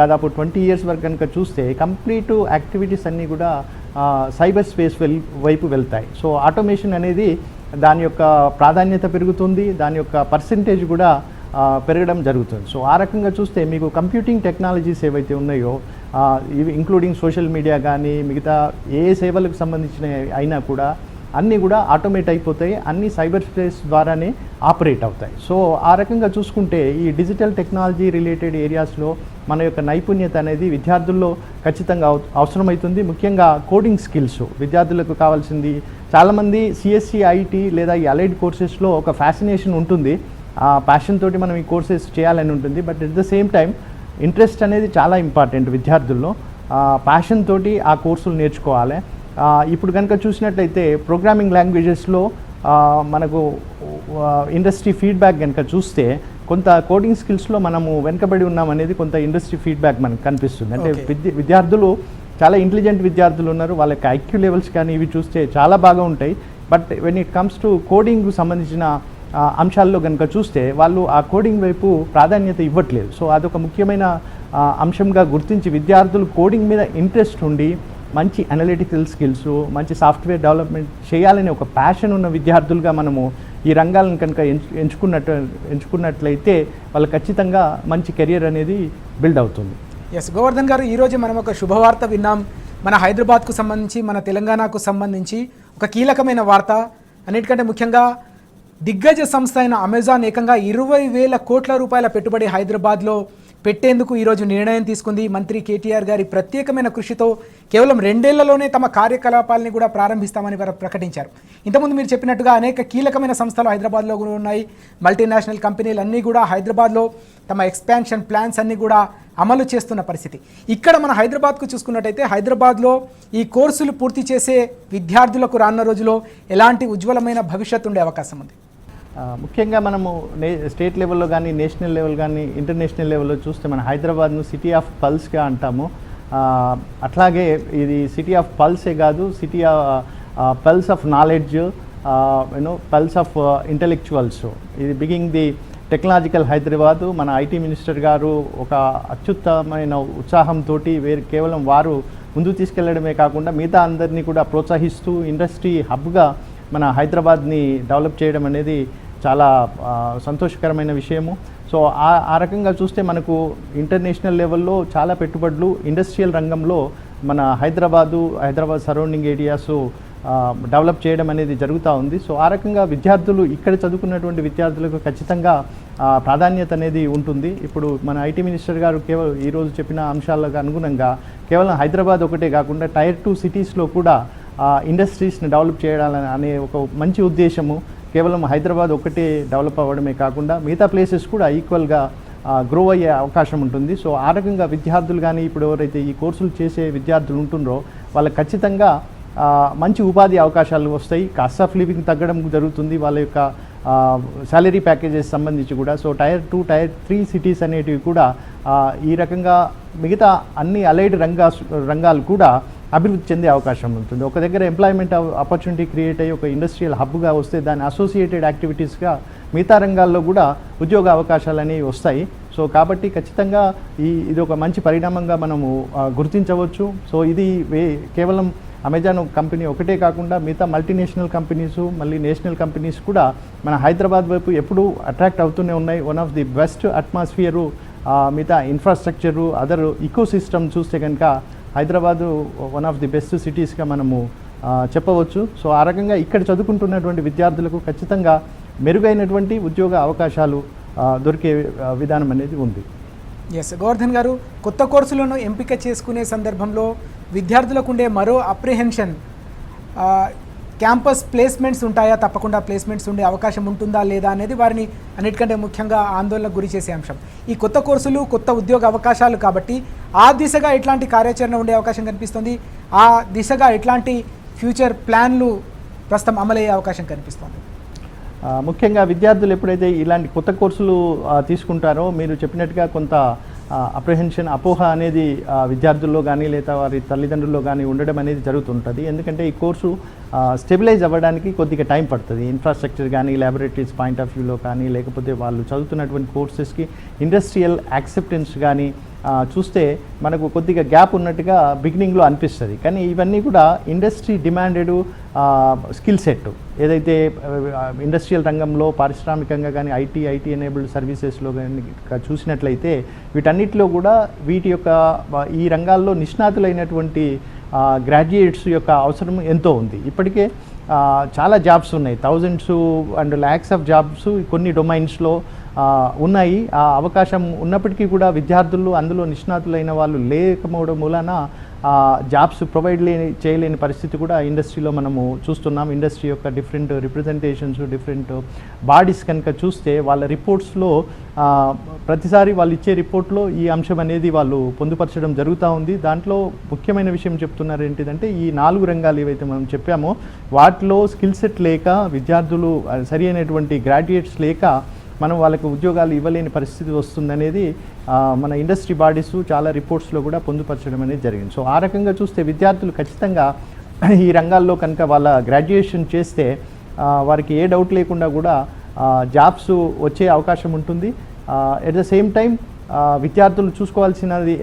దాదాపు 20 ఇయర్స్ వరకు కనుక చూస్తే కంప్లీట్ యాక్టివిటీస్ అన్నీ కూడా సైబర్ స్పేస్ వైపు వెళ్తాయి. సో ఆటోమేషన్ అనేది దాని యొక్క ప్రాధాన్యత పెరుగుతుంది, దాని యొక్క పర్సెంటేజ్ కూడా పెరగడం జరుగుతుంది. సో ఆ రకంగా చూస్తే మీకు కంప్యూటింగ్ టెక్నాలజీస్ ఏవైతే ఉన్నాయో ఇవి ఇంక్లూడింగ్ సోషల్ మీడియా కానీ, మిగతా ఏ సేవలకు సంబంధించిన అయినా కూడా అన్నీ కూడా ఆటోమేట్ అయిపోతాయి, అన్నీ సైబర్ స్పేస్ ద్వారానే ఆపరేట్ అవుతాయి. సో ఆ రకంగా చూసుకుంటే ఈ డిజిటల్ టెక్నాలజీ రిలేటెడ్ ఏరియాస్లో మన యొక్క నైపుణ్యత అనేది విద్యార్థుల్లో ఖచ్చితంగా అవసరమవుతుంది. ముఖ్యంగా కోడింగ్ స్కిల్స్ విద్యార్థులకు కావాల్సింది. చాలామంది సిఎస్సి, ఐటీ లేదా ఈ అలైడ్ కోర్సెస్లో ఒక ఫ్యాసినేషన్ ఉంటుంది, ఆ ప్యాషన్ తోటి మనం ఈ కోర్సెస్ చేయాలని ఉంటుంది. But at the same time interest అనేది చాలా ఇంపార్టెంట్ విద్యార్థుల్లో. ప్యాషన్ తోటి ఆ కోర్సులు నేర్చుకోవాలి. ఇప్పుడు కనుక చూసినట్లయితే ప్రోగ్రామింగ్ లాంగ్వేజెస్లో మనకు ఇండస్ట్రీ ఫీడ్బ్యాక్ కనుక చూస్తే కొంత కోడింగ్ స్కిల్స్లో మనము వెనుకబడి ఉన్నామనేది కొంత ఇండస్ట్రీ ఫీడ్బ్యాక్ మనకు కనిపిస్తుంది. అంటే విద్యార్థులు చాలా ఇంటెలిజెంట్ విద్యార్థులు ఉన్నారు, వాళ్ళ యొక్క ఐక్యూ లెవెల్స్ కానీ ఇవి చూస్తే చాలా బాగా ఉంటాయి. But when it comes to కోడింగ్కు సంబంధించిన అంశాల్లో కనుక చూస్తే వాళ్ళు ఆ కోడింగ్ వైపు ప్రాధాన్యత ఇవ్వట్లేదు. సో అదొక ముఖ్యమైన అంశంగా గుర్తించి విద్యార్థులు కోడింగ్ మీద ఇంట్రెస్ట్ ఉండి మంచి అనలిటికల్ స్కిల్స్, మంచి సాఫ్ట్వేర్ డెవలప్మెంట్ చేయాలనే ఒక ప్యాషన్ ఉన్న విద్యార్థులుగా మనము ఈ రంగాలను కనుక ఎంచుకున్నట్లయితే వాళ్ళు ఖచ్చితంగా మంచి కెరియర్ అనేది బిల్డ్ అవుతుంది. ఎస్ గోవర్ధన్ గారు, ఈరోజు మనం ఒక శుభవార్త విన్నాం. మన హైదరాబాద్కు సంబంధించి, మన తెలంగాణకు సంబంధించి ఒక కీలకమైన వార్త. అన్నిటికంటే ముఖ్యంగా దిగ్గజ సంస్థ అయిన అమెజాన్ ఏకంగా 20,000 కోట్ల రూపాయల పెట్టుబడి హైదరాబాద్లో పెట్టేందుకు ఈరోజు నిర్ణయం తీసుకుంది. మంత్రి కేటీఆర్ గారి ప్రత్యేకమైన కృషితో కేవలం 2 ఏళ్లలోనే తమ కార్యకలాపాలని కూడా ప్రారంభిస్తామని వారు ప్రకటించారు. ఇంతకుముందు మీరు చెప్పినట్టుగా అనేక కీలకమైన సంస్థలు హైదరాబాద్లో కూడా ఉన్నాయి. మల్టీనేషనల్ కంపెనీలు అన్నీ కూడా హైదరాబాద్లో తమ ఎక్స్పాన్షన్ ప్లాన్స్ అన్నీ కూడా అమలు చేస్తున్న పరిస్థితి. ఇక్కడ మన హైదరాబాద్కు చూసుకున్నట్టయితే హైదరాబాద్లో ఈ కోర్సులు పూర్తి చేసే విద్యార్థులకు రానున్న రోజులో ఎలాంటి ఉజ్వలమైన భవిష్యత్తు ఉండే అవకాశం ఉంది? ముఖ్యంగా మనము స్టేట్ లెవెల్లో కానీ, నేషనల్ లెవెల్ కానీ, ఇంటర్నేషనల్ లెవెల్లో చూస్తే మన హైదరాబాద్ను సిటీ ఆఫ్ పల్స్గా అంటాము. అట్లాగే ఇది సిటీ ఆఫ్ పల్సే కాదు, city pulse of knowledge, pulse of intellectuals. ఇది బిగింగ్ ది టెక్నాలజికల్ హైదరాబాదు. మన ఐటీ మినిస్టర్ గారు ఒక అత్యుత్తమైన ఉత్సాహంతో కేవలం వారు ముందుకు తీసుకెళ్లడమే కాకుండా మిగతా అందరినీ కూడా ప్రోత్సహిస్తూ ఇండస్ట్రీ హబ్గా మన హైదరాబాద్ని డెవలప్ చేయడం అనేది చాలా సంతోషకరమైన విషయము. సో ఆ రకంగా చూస్తే మనకు ఇంటర్నేషనల్ లెవెల్లో చాలా పెట్టుబడులు ఇండస్ట్రియల్ రంగంలో మన హైదరాబాద్ సరౌండింగ్ ఏరియాస్ డెవలప్ చేయడం అనేది జరుగుతూ ఉంది. సో ఆ రకంగా విద్యార్థులు ఇక్కడ చదువుకున్నటువంటి విద్యార్థులకు ఖచ్చితంగా ప్రాధాన్యత అనేది ఉంటుంది. ఇప్పుడు మన ఐటీ మినిస్టర్ గారు కేవలం ఈరోజు చెప్పిన అంశాలకు అనుగుణంగా కేవలం హైదరాబాద్ ఒకటే కాకుండా టైర్ 2 సిటీస్లో కూడా ఇండస్ట్రీస్ని డెవలప్ చేయాలని అనే ఒక మంచి ఉద్దేశము. కేవలం హైదరాబాద్ ఒకటే డెవలప్ అవ్వడమే కాకుండా మిగతా ప్లేసెస్ కూడా ఈక్వల్గా గ్రో అయ్యే అవకాశం ఉంటుంది. సో ఆ రకంగా విద్యార్థులు కానీ ఇప్పుడు ఎవరైతే ఈ కోర్సులు చేసే విద్యార్థులు ఉంటుండ్రో వాళ్ళకి ఖచ్చితంగా మంచి ఉపాధి అవకాశాలు వస్తాయి. కాస్ట్ ఆఫ్ లివింగ్ తగ్గడం జరుగుతుంది వాళ్ళ యొక్క శాలరీ ప్యాకేజెస్ సంబంధించి కూడా. సో టైర్ 2, టైర్ 3 సిటీస్ అనేటివి కూడా ఈ రకంగా మిగతా అన్ని అలైడ్ రంగాలు కూడా అభివృద్ధి చెందే అవకాశం ఉంటుంది. ఒక దగ్గర ఎంప్లాయ్మెంట్ ఆపర్చునిటీ క్రియేట్ అయ్యి ఒక ఇండస్ట్రియల్ హబ్గా వస్తే దాని అసోసియేటెడ్ యాక్టివిటీస్గా మిగతా రంగాల్లో కూడా ఉద్యోగ అవకాశాలు అనేవి వస్తాయి. సో కాబట్టి ఖచ్చితంగా ఇది ఒక మంచి పరిణామంగా మనము గుర్తించవచ్చు. సో ఇది కేవలం అమెజాన్ కంపెనీ ఒకటే కాకుండా మిగతా మల్టీనేషనల్ కంపెనీస్, మళ్ళీ నేషనల్ కంపెనీస్ కూడా మన హైదరాబాద్ వైపు ఎప్పుడూ అట్రాక్ట్ అవుతూనే ఉన్నాయి. One of the best atmosphere, మిగతా ఇన్ఫ్రాస్ట్రక్చరు, అదర్ ఈకో సిస్టమ్ చూస్తే కనుక Hyderabad one of the best సిటీస్గా మనము చెప్పవచ్చు. సో ఆ రకంగా ఇక్కడ చదువుకుంటున్నటువంటి విద్యార్థులకు ఖచ్చితంగా మెరుగైనటువంటి ఉద్యోగ అవకాశాలు దొరికే విధానం అనేది ఉంది. ఎస్ గోవర్ధన్ గారు, కొత్త కోర్సులను ఎంపిక చేసుకునే సందర్భంలో విద్యార్థులకు ఉండే మరో అప్రిహెన్షన్, క్యాంపస్ ప్లేస్మెంట్స్ ఉంటాయా, తప్పకుండా ప్లేస్మెంట్స్ ఉండే అవకాశం ఉంటుందా లేదా అనేది వారిని అన్నిటికంటే ముఖ్యంగా ఆందోళనకు గురి చేసే అంశం. ఈ కొత్త కోర్సులు కొత్త ఉద్యోగ అవకాశాలు కాబట్టి ఆ దిశగా ఎట్లాంటి కార్యాచరణ ఉండే అవకాశం కనిపిస్తుంది, ఆ దిశగా ఎట్లాంటి ఫ్యూచర్ ప్లాన్లు ప్రస్తుతం అమలయ్యే అవకాశం కనిపిస్తుంది? ముఖ్యంగా విద్యార్థులు ఎప్పుడైతే ఇలాంటి కొత్త కోర్సులు తీసుకుంటారో మీరు చెప్పినట్టుగా కొంత అప్రిహెన్షన్, అపోహ అనేది విద్యార్థుల్లో కానీ లేదా వారి తల్లిదండ్రుల్లో కానీ ఉండడం అనేది జరుగుతుంటుంది. ఎందుకంటే ఈ కోర్సు స్టెబిలైజ్ అవ్వడానికి కొద్దిగా టైం పడుతుంది. ఇన్ఫ్రాస్ట్రక్చర్ కానీ, ల్యాబొరేటరీస్ పాయింట్ ఆఫ్ వ్యూలో కానీ, లేకపోతే వాళ్ళు చదువుతున్నటువంటి కోర్సెస్కి ఇండస్ట్రియల్ యాక్సెప్టెన్స్ కానీ చూస్తే మనకు కొద్దిగా గ్యాప్ ఉన్నట్టుగా బిగినింగ్లో అనిపిస్తుంది. కానీ ఇవన్నీ కూడా ఇండస్ట్రీ డిమాండెడ్ స్కిల్ సెట్. ఏదైతే ఇండస్ట్రియల్ రంగంలో పారిశ్రామికంగా కానీ ఐటీ ఎనేబుల్డ్ సర్వీసెస్లో కానీ చూసినట్లయితే వీటన్నిటిలో కూడా వీటి యొక్క ఈ రంగాల్లో నిష్ణాతులైనటువంటి గ్రాడ్యుయేట్స్ యొక్క అవసరం ఎంతో ఉంది. ఇప్పటికే చాలా జాబ్స్ ఉన్నాయి, thousands and lakhs of jobs కొన్ని డొమైన్స్లో ఉన్నాయి. ఆ అవకాశం ఉన్నప్పటికీ కూడా విద్యార్థులు అందులో నిష్ణాతులైన వాళ్ళు లేకపోవడం మూలన జాబ్స్ ప్రొవైడ్ చేయలేని పరిస్థితి కూడా ఇండస్ట్రీలో మనము చూస్తున్నాం. ఇండస్ట్రీ యొక్క డిఫరెంట్ రిప్రజెంటేషన్స్, డిఫరెంట్ బాడీస్ కనుక చూస్తే వాళ్ళ రిపోర్ట్స్లో ప్రతిసారి వాళ్ళు ఇచ్చే రిపోర్ట్లో ఈ అంశం అనేది వాళ్ళు పొందుపరచడం జరుగుతూ ఉంది. దాంట్లో ముఖ్యమైన విషయం చెప్తున్నారు ఏంటిదంటే ఈ 4 రంగాలు ఏవైతే మనం చెప్పామో వాటిలో స్కిల్ సెట్ లేక విద్యార్థులు సరి అయినటువంటి గ్రాడ్యుయేట్స్ లేక మనం వాళ్ళకి ఉద్యోగాలు ఇవ్వలేని పరిస్థితి వస్తుందనేది మన ఇండస్ట్రీ బాడీస్ చాలా రిపోర్ట్స్లో కూడా పొందుపరచడం అనేది జరిగింది. సో ఆ రకంగా చూస్తే విద్యార్థులు ఖచ్చితంగా ఈ రంగాల్లో కనుక వాళ్ళ గ్రాడ్యుయేషన్ చేస్తే వారికి ఏ డౌట్ లేకుండా కూడా జాబ్స్ వచ్చే అవకాశం ఉంటుంది. ఎట్ ద సేమ్ టైం విద్యార్థులు చూసుకోవాల్సినది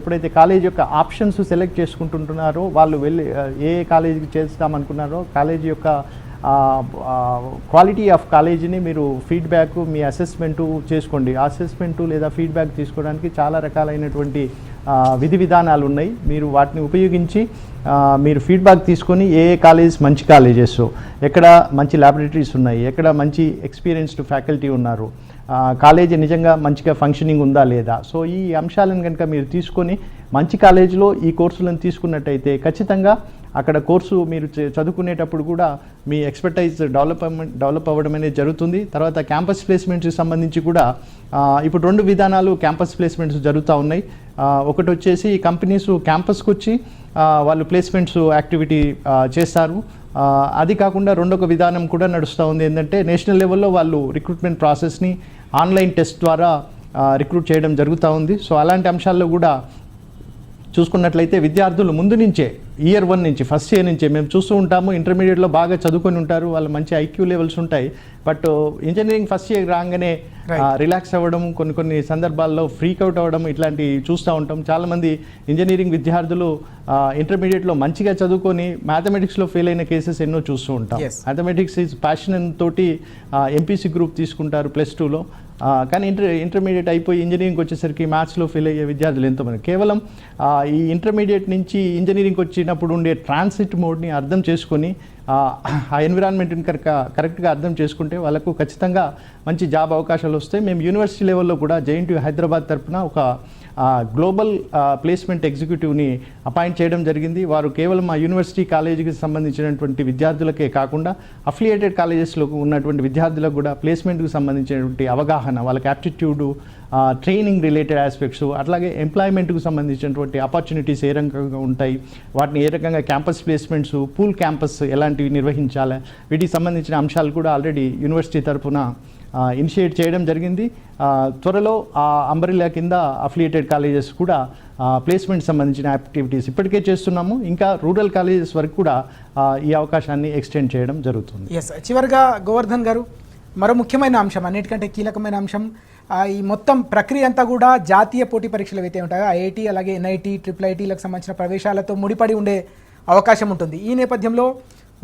ఎప్పుడైతే కాలేజ్ యొక్క ఆప్షన్స్ సెలెక్ట్ చేసుకుంటుంటున్నారో వాళ్ళు వెళ్ళి ఏ కాలేజీకి చేస్తామనుకున్నారో కాలేజీ యొక్క క్వాలిటీ ఆఫ్ కాలేజీని మీరు ఫీడ్బ్యాక్ మీ అసెస్మెంటు చేసుకోండి. అసెస్మెంటు లేదా ఫీడ్బ్యాక్ తీసుకోవడానికి చాలా రకాలైనటువంటి విధి విధానాలు ఉన్నాయి. మీరు వాటిని ఉపయోగించి మీరు ఫీడ్బ్యాక్ తీసుకొని ఏ కాలేజెస్ మంచి కాలేజెస్, ఎక్కడ మంచి ల్యాబొరేటరీస్ ఉన్నాయి, ఎక్కడ మంచి ఎక్స్పీరియన్స్డ్ ఫ్యాకల్టీ ఉన్నారు, కాలేజీ నిజంగా మంచిగా ఫంక్షనింగ్ ఉందా లేదా. సో ఈ అంశాలను కనుక మీరు తీసుకొని మంచి కాలేజీలో ఈ కోర్సులను తీసుకున్నట్టయితే ఖచ్చితంగా అక్కడ కోర్సు మీరు చదువుకునేటప్పుడు కూడా మీ ఎక్స్పర్టైజ్ డెవలప్ అవ్వడం అనేది జరుగుతుంది. తర్వాత క్యాంపస్ ప్లేస్మెంట్స్కి సంబంధించి కూడా ఇప్పుడు 2 విధానాలు క్యాంపస్ ప్లేస్మెంట్స్ జరుగుతూ ఉన్నాయి. ఒకటి వచ్చేసి కంపెనీస్ క్యాంపస్కి వచ్చి వాళ్ళు ప్లేస్మెంట్స్ యాక్టివిటీ చేస్తారు. అది కాకుండా రెండొక విధానం కూడా నడుస్తూ ఉంది. ఏంటంటే నేషనల్ లెవెల్లో వాళ్ళు రిక్రూట్మెంట్ ప్రాసెస్ని ఆన్లైన్ టెస్ట్ ద్వారా రిక్రూట్ చేయడం జరుగుతూ ఉంది. సో అలాంటి అంశాల్లో కూడా చూసుకున్నట్లయితే విద్యార్థులు ముందు నుంచే ఇయర్ 1 నుంచి ఫస్ట్ ఇయర్ నుంచే మేము చూస్తూ ఉంటాము. ఇంటర్మీడియట్లో బాగా చదువుకొని ఉంటారు, వాళ్ళు మంచి ఐక్యూ లెవెల్స్ ఉంటాయి. బట్ ఇంజనీరింగ్ ఫస్ట్ ఇయర్ రాగానే రిలాక్స్ అవ్వడం, కొన్ని సందర్భాల్లో ఫ్రీక్అవుట్ అవ్వడం ఇట్లాంటివి చూస్తూ ఉంటాం. చాలామంది ఇంజనీరింగ్ విద్యార్థులు ఇంటర్మీడియట్లో మంచిగా చదువుకొని మ్యాథమెటిక్స్లో ఫెయిల్ అయిన కేసెస్ ఎన్నో చూస్తూ ఉంటాం. మ్యాథమెటిక్స్ ఈజ్ ప్యాషన్ తోటి ఎంపీసీ గ్రూప్ తీసుకుంటారు +2లో, కానీ ఇంటర్మీడియట్ అయిపోయి ఇంజనీరింగ్కి వచ్చేసరికి మ్యాథ్స్లో ఫెయిల్ అయ్యే విద్యార్థులు ఎంతోమంది. కేవలం ఈ ఇంటర్మీడియట్ నుంచి ఇంజనీరింగ్కి వచ్చినప్పుడు ఉండే ట్రాన్సిట్ మోడ్ని అర్థం చేసుకొని ఆ ఎన్విరాన్మెంట్ని కరెక్ట్గా అర్థం చేసుకుంటే వాళ్ళకు ఖచ్చితంగా మంచి జాబ్ అవకాశాలు వస్తాయి. మేము యూనివర్సిటీ లెవెల్లో కూడా JNTU హైదరాబాద్ తరఫున ఒక గ్లోబల్ ప్లేస్మెంట్ ఎగ్జిక్యూటివ్ని అపాయింట్ చేయడం జరిగింది. వారు కేవలం ఆ యూనివర్సిటీ కాలేజీకి సంబంధించినటువంటి విద్యార్థులకే కాకుండా అఫిలియేటెడ్ కాలేజెస్లో ఉన్నటువంటి విద్యార్థులకు కూడా ప్లేస్మెంట్కి సంబంధించినటువంటి అవగాహన, వాళ్ళకి యాప్టిట్యూడు, ట్రైనింగ్ రిలేటెడ్ ఆస్పెక్ట్స్, అట్లాగే ఎంప్లాయ్మెంట్కు సంబంధించినటువంటి ఆపర్చునిటీస్ ఏ రకంగా ఉంటాయి, వాటిని ఏ రకంగా క్యాంపస్ ప్లేస్మెంట్స్, పూల్ క్యాంపస్ ఎలాంటివి నిర్వహించాలి, వీటికి సంబంధించిన అంశాలు కూడా ఆల్రెడీ యూనివర్సిటీ తరఫున ఇనిషియేట్ చేయడం జరిగింది. త్వరలో ఆ అంబ్రెల్లా కింద అఫిలియేటెడ్ కాలేజెస్ కూడా ప్లేస్మెంట్ సంబంధించిన యాక్టివిటీస్ ఇప్పటికే చేస్తున్నాము. ఇంకా రూరల్ కాలేజెస్ వరకు కూడా ఈ అవకాశాన్ని ఎక్స్టెండ్ చేయడం జరుగుతుంది. చివరిగా గోవర్ధన్ గారు, మరో ముఖ్యమైన అంశం, అన్నిటికంటే కీలకమైన అంశం, ఈ మొత్తం ప్రక్రియ అంతా కూడా జాతీయ పోటీ పరీక్షలు ఏవైతే ఉంటాయో IIT అలాగే NIT, IIITలకు సంబంధించిన ప్రవేశాలతో ముడిపడి ఉండే అవకాశం ఉంటుంది. ఈ నేపథ్యంలో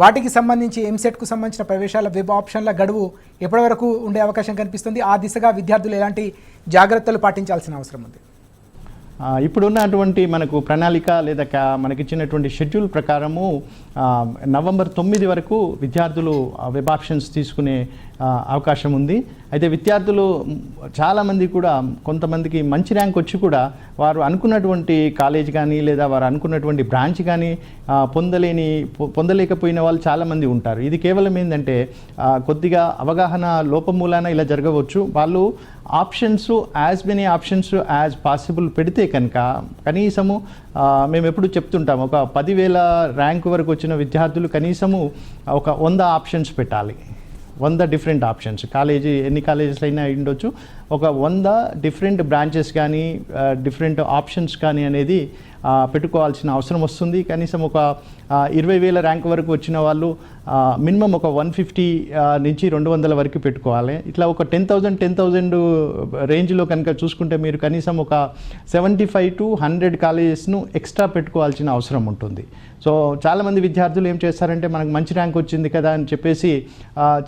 వాటికి సంబంధించి ఎంసెట్కు సంబంధించిన ప్రవేశాల వెబ్ ఆప్షన్ల గడువు ఎప్పటి వరకు ఉండే అవకాశం కనిపిస్తుంది? ఆ దిశగా విద్యార్థులు ఎలాంటి జాగ్రత్తలు పాటించాల్సిన అవసరం ఉంది? ఇప్పుడున్నటువంటి మనకు ప్రణాళిక లేదా మనకిచ్చినటువంటి షెడ్యూల్ ప్రకారము నవంబర్ 9 వరకు విద్యార్థులు వెబ్ ఆప్షన్స్ తీసుకునే అవకాశం ఉంది. అయితే విద్యార్థులు చాలామంది కూడా కొంతమందికి మంచి ర్యాంక్ వచ్చి కూడా వారు అనుకున్నటువంటి కాలేజ్ కానీ లేదా వారు అనుకున్నటువంటి బ్రాంచ్ కానీ పొందలేకపోయిన వాళ్ళు చాలామంది ఉంటారు. ఇది కేవలం ఏంటంటే కొద్దిగా అవగాహన లోపం మూలాన ఇలా జరగవచ్చు. వాళ్ళు options as many options as possible పెడితే కనుక కనీసము మేము ఎప్పుడు చెప్తుంటాము, ఒక 10,000 ర్యాంక్ వరకు వచ్చిన విద్యార్థులు కనీసము ఒక 100 ఆప్షన్స్ పెట్టాలి. 100 డిఫరెంట్ ఆప్షన్స్, కాలేజీ ఎన్ని కాలేజెస్ అయినా ఉండొచ్చు, ఒక 100 డిఫరెంట్ బ్రాంచెస్ కానీ డిఫరెంట్ ఆప్షన్స్ కానీ అనేది పెట్టుకోవాల్సిన అవసరం వస్తుంది. కనీసం ఒక 20,000 ర్యాంక్ వరకు వచ్చిన వాళ్ళు మినిమం ఒక 150 నుంచి 200 వరకు పెట్టుకోవాలి. ఇట్లా ఒక 10,000 రేంజ్లో కనుక చూసుకుంటే మీరు కనీసం ఒక 75 to 100 కాలేజెస్ను ఎక్స్ట్రా పెట్టుకోవాల్సిన అవసరం ఉంటుంది. సో చాలామంది విద్యార్థులు ఏం చేస్తారంటే మనకు మంచి ర్యాంక్ వచ్చింది కదా అని చెప్పేసి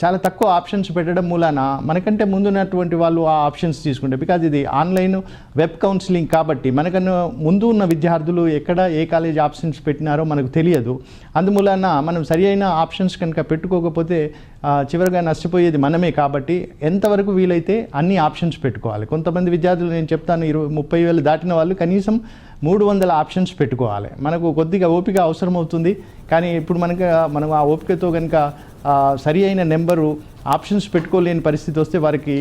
చాలా తక్కువ ఆప్షన్స్ పెట్టడం మూలాన మనకంటే ముందున్నటువంటి వాళ్ళు ఆ ఆప్షన్స్ తీసుకుంటే, బికాజ్ ఇది ఆన్లైన్ వెబ్ కౌన్సిలింగ్ కాబట్టి మనకన్నా ముందు ఉన్న విద్యార్థులు విద్యార్థులు ఎక్కడ ఏ కాలేజ్ ఆప్షన్స్ పెట్టినారో మనకు తెలియదు. అందువలన మనం సరి అయిన ఆప్షన్స్ కనుక పెట్టుకోకపోతే చివరిగా నష్టపోయేది మనమే. కాబట్టి ఎంతవరకు వీలైతే అన్ని ఆప్షన్స్ పెట్టుకోవాలి. కొంతమంది విద్యార్థులు నేను చెప్తాను 20-30 దాటిన వాళ్ళు కనీసం 300 ఆప్షన్స్ పెట్టుకోవాలి. మనకు కొద్దిగా ఓపిక అవసరం అవుతుంది, కానీ ఇప్పుడు మనం ఆ ఓపికతో కనుక సరి అయిన నెంబరు ఆప్షన్స్ పెట్టుకోలేని పరిస్థితి వస్తే వారికి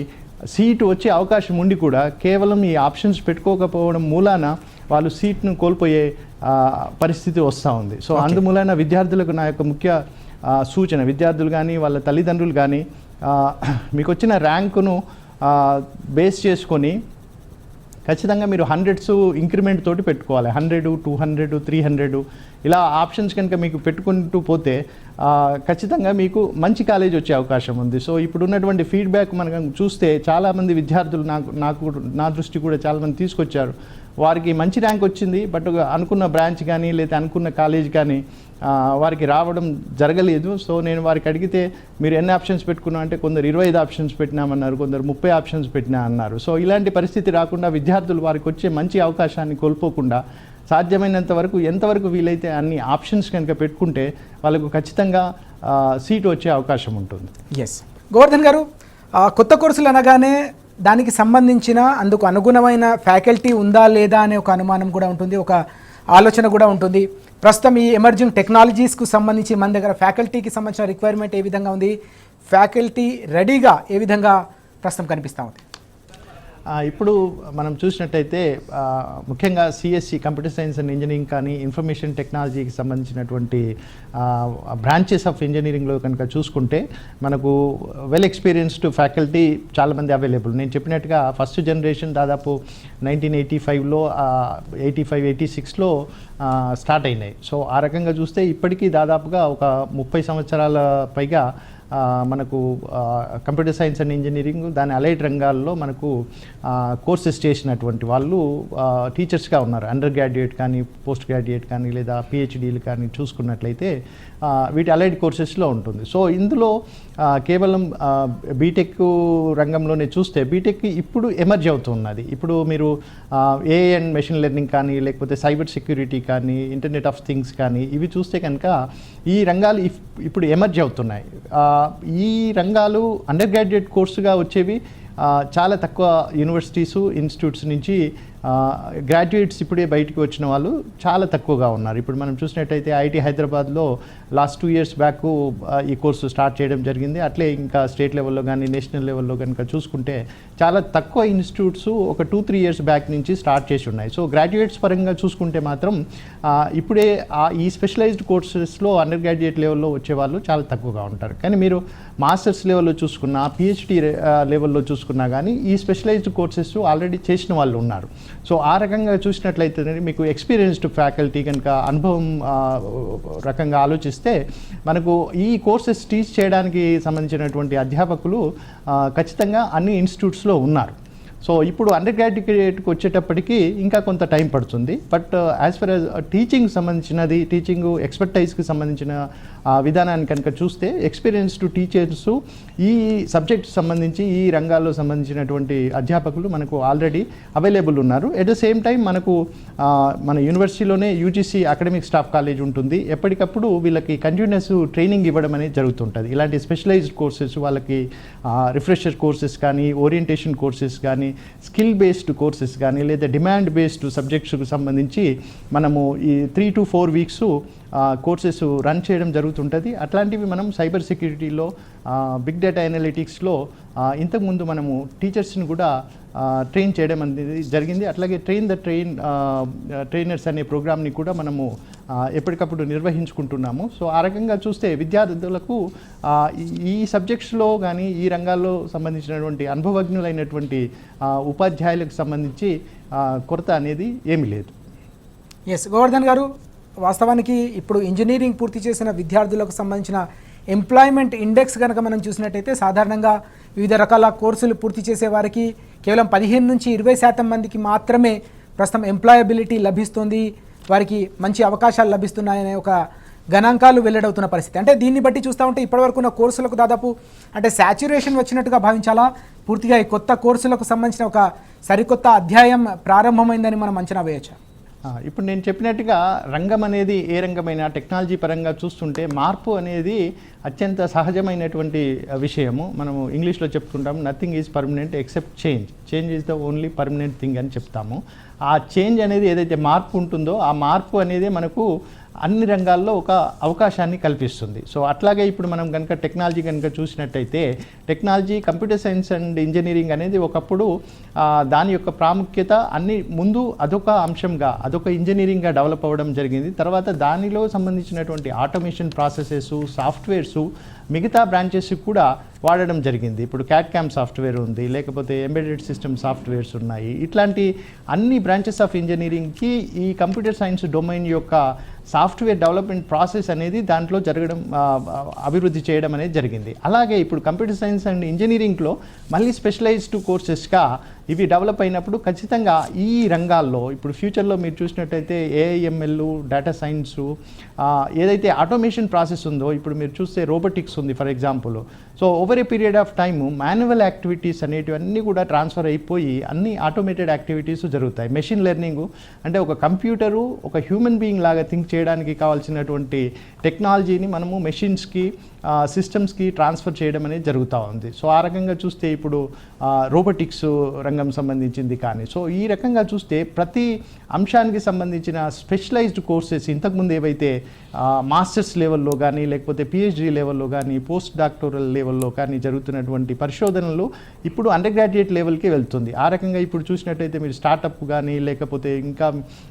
సీటు వచ్చే అవకాశం ఉండి కూడా కేవలం ఈ ఆప్షన్స్ పెట్టుకోకపోవడం మూలాన వాళ్ళు సీట్ను కోల్పోయే పరిస్థితి వస్తూ ఉంది. సో అందుమూలన విద్యార్థులకు నా యొక్క ముఖ్య సూచన, విద్యార్థులు కానీ వాళ్ళ తల్లిదండ్రులు కానీ మీకు వచ్చిన ర్యాంకును బేస్ చేసుకొని ఖచ్చితంగా మీరు 100s ఇంక్రిమెంట్ తోటి పెట్టుకోవాలి. 100, 200, 300 ఇలా ఆప్షన్స్ కనుక మీకు పెట్టుకుంటూ పోతే ఖచ్చితంగా మీకు మంచి కాలేజ్ వచ్చే అవకాశం ఉంది. సో ఇప్పుడు ఉన్నటువంటి ఫీడ్బ్యాక్ మనం చూస్తే చాలామంది విద్యార్థులు నా దృష్టి కూడా చాలామంది తీసుకొచ్చారు. వారికి మంచి ర్యాంక్ వచ్చింది, బట్ అనుకున్న బ్రాంచ్ కానీ లేదా అనుకున్న కాలేజ్ కానీ వారికి రావడం జరగలేదు. సో నేను వారికి అడిగితే మీరు ఎన్ని ఆప్షన్స్ పెట్టుకున్నా అంటే కొందరు 25 ఆప్షన్స్ పెట్టినామన్నారు, కొందరు 30 ఆప్షన్స్ పెట్టినా అన్నారు. సో ఇలాంటి పరిస్థితి రాకుండా విద్యార్థులు వారికి వచ్చే మంచి అవకాశాన్ని కోల్పోకుండా సాధ్యమైనంత వరకు ఎంతవరకు వీలైతే అన్ని ఆప్షన్స్ కనుక పెట్టుకుంటే వాళ్ళకు ఖచ్చితంగా సీటు వచ్చే అవకాశం ఉంటుంది. ఎస్ గోవర్ధన్ గారు, కొత్త కోర్సులు అనగానే దానికి సంబంధించిన అందుకు అనుగుణమైన ఫ్యాకల్టీ ఉందా లేదా అనే ఒక అనుమానం కూడా ఉంటుంది, ఒక ఆలోచన కూడా ఉంటుంది. ప్రస్తుతం ఈ ఎమర్జింగ్ టెక్నాలజీస్కు సంబంధించి మన దగ్గర ఫ్యాకల్టీకి సంబంధించిన రిక్వైర్మెంట్ ఏ విధంగా ఉంది, ఫ్యాకల్టీ రెడీగా ఏ విధంగా ప్రస్తుతం కనిపిస్తూ ఉంది? ఇప్పుడు మనం చూసినట్టయితే ముఖ్యంగా CSE computer science and engineering కానీ ఇన్ఫర్మేషన్ టెక్నాలజీకి సంబంధించినటువంటి బ్రాంచెస్ ఆఫ్ ఇంజనీరింగ్లో కనుక చూసుకుంటే మనకు వెల్ ఎక్స్పీరియన్స్డ్ ఫ్యాకల్టీ చాలామంది అవైలబుల్. నేను చెప్పినట్టుగా ఫస్ట్ జనరేషన్ దాదాపు 1985లో 86లో స్టార్ట్ అయినాయి. సో ఆ రకంగా చూస్తే ఇప్పటికీ దాదాపుగా ఒక 30 సంవత్సరాల పైగా మనకు కంప్యూటర్ సైన్స్ అండ్ ఇంజనీరింగ్ దాని అలైడ్ రంగాల్లో మనకు కోర్సెస్ చేసినటువంటి వాళ్ళు టీచర్స్గా ఉన్నారు. అండర్ గ్రాడ్యుయేట్ కానీ పోస్ట్ గ్రాడ్యుయేట్ కానీ లేదా పిహెచ్డీలు కానీ చూసుకున్నట్లయితే వీటి అలైడ్ కోర్సెస్లో ఉంటుంది. సో ఇందులో కేవలం బీటెక్ రంగంలోనే చూస్తే బీటెక్ ఇప్పుడు ఎమర్జ్ అవుతున్నది. ఇప్పుడు మీరు ఏఐ అండ్ మెషిన్ లెర్నింగ్ కానీ లేకపోతే సైబర్ సెక్యూరిటీ కానీ ఇంటర్నెట్ ఆఫ్ థింగ్స్ కానీ ఇవి చూస్తే కనుక ఈ రంగాలు ఇప్పుడు ఎమర్జ్ అవుతున్నాయి. ఈ రంగాలు అండర్ గ్రాడ్యుయేట్ కోర్సుగా వచ్చేవి చాలా తక్కువ యూనివర్సిటీసు ఇన్స్టిట్యూట్స్ నుంచి గ్రాడ్యుయేట్స్ ఇప్పుడే బయటికి వచ్చిన వాళ్ళు చాలా తక్కువగా ఉన్నారు. ఇప్పుడు మనం చూసినట్టయితే ఐఐటి హైదరాబాద్లో లాస్ట్ 2 years బ్యాక్ ఈ కోర్సు స్టార్ట్ చేయడం జరిగింది. అట్లే ఇంకా స్టేట్ లెవెల్లో కానీ నేషనల్ లెవెల్లో కనుక చూసుకుంటే చాలా తక్కువ ఇన్స్టిట్యూట్స్ ఒక 2-3 years బ్యాక్ నుంచి స్టార్ట్ చేసి ఉన్నాయి. సో గ్రాడ్యుయేట్స్ పరంగా చూసుకుంటే మాత్రం ఇప్పుడే ఈ స్పెషలైజ్డ్ కోర్సెస్లో అండర్ గ్రాడ్యుయేట్ లెవెల్లో వచ్చేవాళ్ళు చాలా తక్కువగా ఉంటారు. కానీ మీరు మాస్టర్స్ లెవెల్లో చూసుకున్నా పిహెచ్డి లెవెల్లో చూసుకున్నా కానీ ఈ స్పెషలైజ్డ్ కోర్సెస్ ఆల్రెడీ చేసిన వాళ్ళు ఉన్నారు. సో ఆ రకంగా చూసినట్లయితే మీకు ఎక్స్పీరియన్స్డ్ ఫ్యాకల్టీ కనుక అనుభవం రకంగా ఆలోచిస్తే మనకు ఈ కోర్సెస్ టీచ్ చేయడానికి సంబంధించినటువంటి అధ్యాపకులు ఖచ్చితంగా అన్ని ఇన్స్టిట్యూట్స్లో ఉన్నారు. సో ఇప్పుడు అండర్ గ్రాడ్యుయేట్కి వచ్చేటప్పటికి ఇంకా కొంత టైం పడుతుంది. But as for as teaching సంబంధించినది టీచింగ్ ఎక్స్పర్టైజ్కి సంబంధించిన విధానాన్ని కనుక చూస్తే ఎక్స్పీరియన్స్డ్ టీచర్స్ ఈ సబ్జెక్ట్ సంబంధించి ఈ రంగాల్లో సంబంధించినటువంటి అధ్యాపకులు మనకు ఆల్రెడీ అవైలబుల్ ఉన్నారు. ఎట్ ద సేమ్ టైం మనకు మన యూనివర్సిటీలోనే యూజీసీ అకాడమిక్ స్టాఫ్ కాలేజ్ ఉంటుంది. ఎప్పటికప్పుడు వీళ్ళకి కంటిన్యూస్ ట్రైనింగ్ ఇవ్వడం అనేది జరుగుతుంటుంది. ఇలాంటి స్పెషలైజ్డ్ కోర్సెస్ వాళ్ళకి రిఫ్రెషర్ కోర్సెస్ కానీ ఓరియంటేషన్ కోర్సెస్ కానీ స్కిల్ బేస్డ్ కోర్సెస్ కానీ లేదా డిమాండ్ బేస్డ్ సబ్జెక్ట్స్కు సంబంధించి మనము ఈ 3 to 4 weeks కోర్సెస్ రన్ చేయడం జరుగుతుంటుంది. అట్లాంటివి మనం సైబర్ సెక్యూరిటీలో బిగ్ డేటా అనలిటిక్స్లో ఇంతకుముందు మనము టీచర్స్ని కూడా ట్రైన్ చేయడం అనేది జరిగింది. అట్లాగే ట్రైనర్స్ అనే ప్రోగ్రామ్ని కూడా మనము ఎప్పటికప్పుడు నిర్వహించుకుంటున్నాము. సో ఆ రకంగా చూస్తే విద్యార్థులకు ఈ సబ్జెక్ట్స్లో కానీ ఈ రంగాల్లో సంబంధించినటువంటి అనుభవజ్ఞులైనటువంటి ఉపాధ్యాయులకు సంబంధించి కొరత అనేది ఏమీ లేదు. ఎస్ గోవర్ధన్ గారు, వాస్తవానికి ఇప్పుడు ఇంజనీరింగ్ పూర్తి చేసిన విద్యార్థులకు సంబంధించిన ఎంప్లాయ్మెంట్ ఇండెక్స్ కనుక మనం చూసినట్టయితే సాధారణంగా వివిధ రకాల కోర్సులు పూర్తి చేసే వారికి కేవలం 15 నుంచి 20% మందికి మాత్రమే ప్రస్తుతం ఎంప్లాయబిలిటీ లభిస్తుంది, వారికి మంచి అవకాశాలు లభిస్తున్నాయనే ఒక గణాంకాలు వెల్లడవుతున్న పరిస్థితి. అంటే దీన్ని బట్టి చూస్తూ ఉంటే ఇప్పటివరకు ఉన్న కోర్సులకు దాదాపు అంటే శాచ్యురేషన్ వచ్చినట్టుగా భావించాలా? పూర్తిగా ఈ కొత్త కోర్సులకు సంబంధించిన ఒక సరికొత్త అధ్యాయం ప్రారంభమైందని మనం అంచనా వేయచ్చా? ఇప్పుడు నేను చెప్పినట్టుగా రంగం అనేది ఏ రంగమైనా టెక్నాలజీ పరంగా చూస్తుంటే మార్పు అనేది అత్యంత సహజమైనటువంటి విషయము. మనము ఇంగ్లీష్లో చెప్పుకుంటాము nothing is permanent except change is the only permanent thing అని చెప్తాము. ఆ చేంజ్ అనేది ఏదైతే మార్పు ఉంటుందో ఆ మార్పు అనేది మనకు అన్ని రంగాల్లో ఒక అవకాశాన్ని కల్పిస్తుంది. సో అట్లాగే ఇప్పుడు మనం కనుక టెక్నాలజీ కనుక చూసినట్టయితే technology computer science and engineering అనేది ఒకప్పుడు దాని యొక్క ప్రాముఖ్యత అన్ని ముందు అదొక అంశంగా అదొక ఇంజనీరింగ్గా డెవలప్ అవ్వడం జరిగింది. తర్వాత దానిలో సంబంధించినటువంటి ఆటోమేషన్ ప్రాసెసెస్ సాఫ్ట్వేర్సు మిగతా బ్రాంచెస్ కూడా వాడడం జరిగింది. ఇప్పుడు క్యాడ్ సాఫ్ట్వేర్ ఉంది, లేకపోతే ఎంబెడెడ్ సిస్టమ్ సాఫ్ట్వేర్స్ ఉన్నాయి. ఇట్లాంటి అన్ని బ్రాంచెస్ ఆఫ్ ఇంజనీరింగ్కి ఈ కంప్యూటర్ సైన్స్ డొమైన్ యొక్క సాఫ్ట్వేర్ డెవలప్మెంట్ ప్రాసెస్ అనేది దాంట్లో జరగడం అభివృద్ధి చేయడం అనేది జరిగింది. అలాగే ఇప్పుడు కంప్యూటర్ సైన్స్ అండ్ ఇంజనీరింగ్లో మళ్ళీ స్పెషలైజ్డ్ కోర్సెస్గా ఇవి డెవలప్ అయినప్పుడు ఖచ్చితంగా ఈ రంగాల్లో ఇప్పుడు ఫ్యూచర్లో మీరు చూసినట్టయితే ఏఐఎంఎల్, డేటా సైన్సు, ఏదైతే ఆటోమేషన్ ప్రాసెస్ ఉందో ఇప్పుడు మీరు చూస్తే రోబోటిక్స్ ఉంది for example. So over a period of time manual activities అనేటివన్నీ కూడా ట్రాన్స్ఫర్ అయిపోయి అన్ని ఆటోమేటెడ్ యాక్టివిటీస్ జరుగుతాయి. మెషిన్ లెర్నింగ్ అంటే ఒక కంప్యూటరు ఒక హ్యూమన్ బీయింగ్ లాగా థింక్ చేయడానికి కావాల్సినటువంటి టెక్నాలజీని మనము మెషిన్స్కి సిస్టమ్స్కి ట్రాన్స్ఫర్ చేయడం అనేది జరుగుతూ ఉంది. సో ఆ రకంగా చూస్తే ఇప్పుడు రోబోటిక్స్ రంగం సంబంధించింది కానీ సో ఈ రకంగా చూస్తే ప్రతి అంశానికి సంబంధించిన స్పెషలైజ్డ్ కోర్సెస్ ఇంతకుముందు ఏవైతే మాస్టర్స్ లెవెల్లో కానీ లేకపోతే పిహెచ్డి లెవెల్లో కానీ పోస్ట్ డాక్టోరల్ లెవెల్లో కానీ జరుగుతున్నటువంటి పరిశోధనలు ఇప్పుడు అండర్ గ్రాడ్యుయేట్ లెవెల్కి వెళ్తుంది. ఆ రకంగా ఇప్పుడు చూసినట్టయితే మీరు స్టార్టప్ కానీ లేకపోతే ఇంకా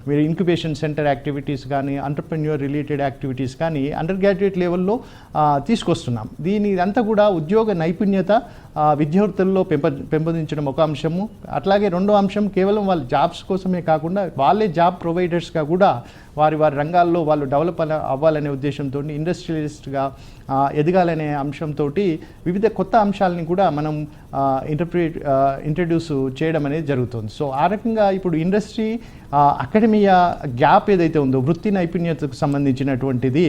మీరు ఇంక్యుబేషన్ సెంటర్ యాక్టివిటీస్ కానీ ఎంటర్‌ప్రెన్యూర్ రిలేటెడ్ యాక్టివిటీస్ కానీ అండర్ గ్రాడ్యుయేట్ లెవెల్లో తీసుకొస్తున్నాం. దీని ఇదంతా కూడా ఉద్యోగ నైపుణ్యత విద్యార్థుల్లో పెంపొందించడం ఒక అంశము. అట్లాగే రెండో అంశం కేవలం వాళ్ళ జాబ్స్ కోసమే కాకుండా వాళ్ళే జాబ్ ప్రొవైడర్స్గా కూడా వారి రంగాల్లో వాళ్ళు డెవలప్ అవ్వాలనే ఉద్దేశంతో ఇండస్ట్రియలిస్ట్గా ఎదగాలనే అంశంతో వివిధ కొత్త అంశాలని కూడా మనం ఇంట్రడ్యూస్ చేయడం అనేది జరుగుతుంది. సో ఆ రకంగా ఇప్పుడు ఇండస్ట్రీ అకాడమియా గ్యాప్ ఏదైతే ఉందో వృత్తి నైపుణ్యతకు సంబంధించినటువంటిది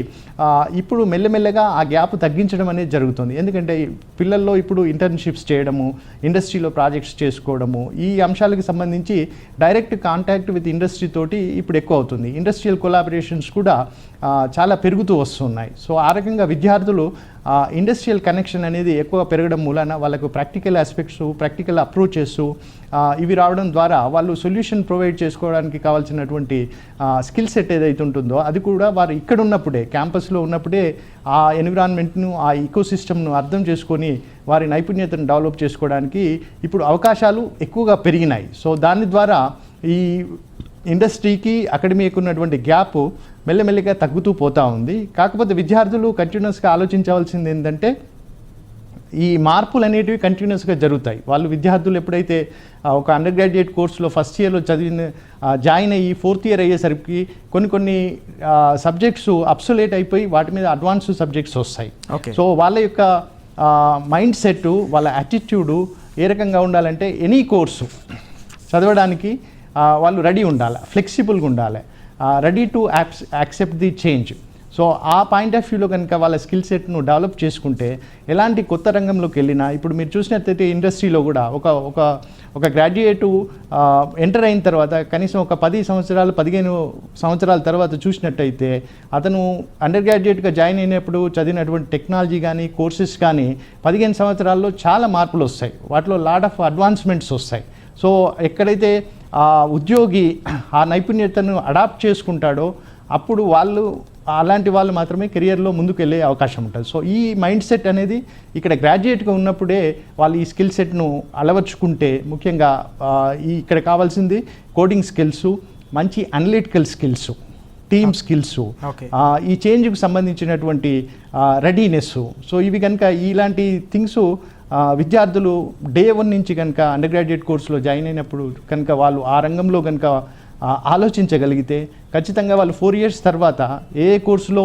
ఇప్పుడు మెల్లమెల్లగా ఆ గ్యాప్ తగ్గించడం అనేది జరుగుతుంది. ఎందుకంటే పిల్లల్లో ఇప్పుడు ఇంటర్న్షిప్స్ చేయడము, ఇండస్ట్రీలో ప్రాజెక్ట్స్ చేసుకోవడము, ఈ అంశాలకు సంబంధించి డైరెక్ట్ కాంటాక్ట్ విత్ ఇండస్ట్రీ తోటి ఇప్పుడు ఎక్కువ అవుతుంది. ఇండస్ట్రియల్ కొలాబరేషన్స్ కూడా చాలా పెరుగుతూ వస్తున్నాయి. సో ఆ రకంగా విద్యార్థులు ఇండస్ట్రియల్ కనెక్షన్ అనేది ఎక్కువ పెరగడం మూలన వాళ్ళకు ప్రాక్టికల్ ఆస్పెక్ట్స్, ప్రాక్టికల్ అప్రోచెస్ ఇవి రావడం ద్వారా వాళ్ళు సొల్యూషన్ ప్రొవైడ్ చేసుకోవడానికి కావాల్సినటువంటి స్కిల్ సెట్ ఏదైతే ఉంటుందో అది కూడా వారు ఇక్కడ ఉన్నప్పుడే క్యాంపస్లో ఉన్నప్పుడే ఆ ఎన్విరాన్మెంట్ను ఆ ఈకోసిస్టమ్ను అర్థం చేసుకొని వారి నైపుణ్యతను డెవలప్ చేసుకోవడానికి ఇప్పుడు అవకాశాలు ఎక్కువగా పెరిగినాయి. సో దాని ద్వారా ఈ ఇండస్ట్రీకి అకాడమీకి ఉన్నటువంటి గ్యాప్ మెల్లమెల్లిగా తగ్గుతూ పోతూ ఉంది. కాకపోతే విద్యార్థులు కంటిన్యూస్గా ఆలోచించవలసింది ఏంటంటే ఈ మార్పులు అనేటివి కంటిన్యూస్గా జరుగుతాయి. వాళ్ళు విద్యార్థులు ఎప్పుడైతే ఒక అండర్ గ్రాడ్యుయేట్ కోర్సులో ఫస్ట్ ఇయర్లో జాయిన్ అయ్యి ఫోర్త్ ఇయర్ అయ్యేసరికి కొన్ని సబ్జెక్ట్స్ అబ్సొలేట్ అయిపోయి వాటి మీద అడ్వాన్స్ సబ్జెక్ట్స్ వస్తాయి. సో వాళ్ళ యొక్క మైండ్ సెట్, వాళ్ళ యాటిట్యూడు ఏ రకంగా ఉండాలంటే ఎనీ కోర్సు చదవడానికి వాళ్ళు రెడీ ఉండాలి, ఫ్లెక్సిబుల్గా ఉండాలి, ready to accept the change. So ఆ పాయింట్ ఆఫ్ వ్యూలో కనుక వాళ్ళ స్కిల్ సెట్ను డెవలప్ చేసుకుంటే ఎలాంటి కొత్త రంగంలోకి వెళ్ళినా ఇప్పుడు మీరు చూసినట్లయితే ఇండస్ట్రీలో కూడా ఒక గ్రాడ్యుయేటు ఎంటర్ అయిన తర్వాత కనీసం ఒక 10 సంవత్సరాలు 15 సంవత్సరాల తర్వాత చూసినట్టయితే అతను అండర్ గ్రాడ్యుయేట్గా జాయిన్ అయినప్పుడు చదివినటువంటి టెక్నాలజీ కానీ కోర్సెస్ కానీ 15 సంవత్సరాల్లో చాలా మార్పులు వస్తాయి. వాటిలో లాట్ ఆఫ్ అడ్వాన్స్మెంట్స్ వస్తాయి. సో ఎక్కడైతే ఉద్యోగి ఆ నైపుణ్యతను అడాప్ట్ చేసుకుంటాడో అప్పుడు అలాంటి వాళ్ళు మాత్రమే కెరియర్లో ముందుకు వెళ్ళే అవకాశం ఉంటుంది. సో ఈ మైండ్ సెట్ అనేది ఇక్కడ గ్రాడ్యుయేట్గా ఉన్నప్పుడే వాళ్ళు ఈ స్కిల్ సెట్ను అలవర్చుకుంటే ముఖ్యంగా ఇక్కడ కావాల్సింది కోడింగ్ స్కిల్స్, మంచి అనలిటికల్ స్కిల్స్, టీమ్ స్కిల్స్, ఈ చేంజ్కి సంబంధించినటువంటి రెడీనెస్. సో ఇవి కనుక ఇలాంటి థింగ్స్ విద్యార్థులు డే 1 నుంచి కనుక అండర్ గ్రాడ్యుయేట్ కోర్సులో జాయిన్ అయినప్పుడు కనుక వాళ్ళు ఆ రంగంలో కనుక ఆలోచించగలిగితే ఖచ్చితంగా వాళ్ళు 4 years తర్వాత ఏ కోర్సులో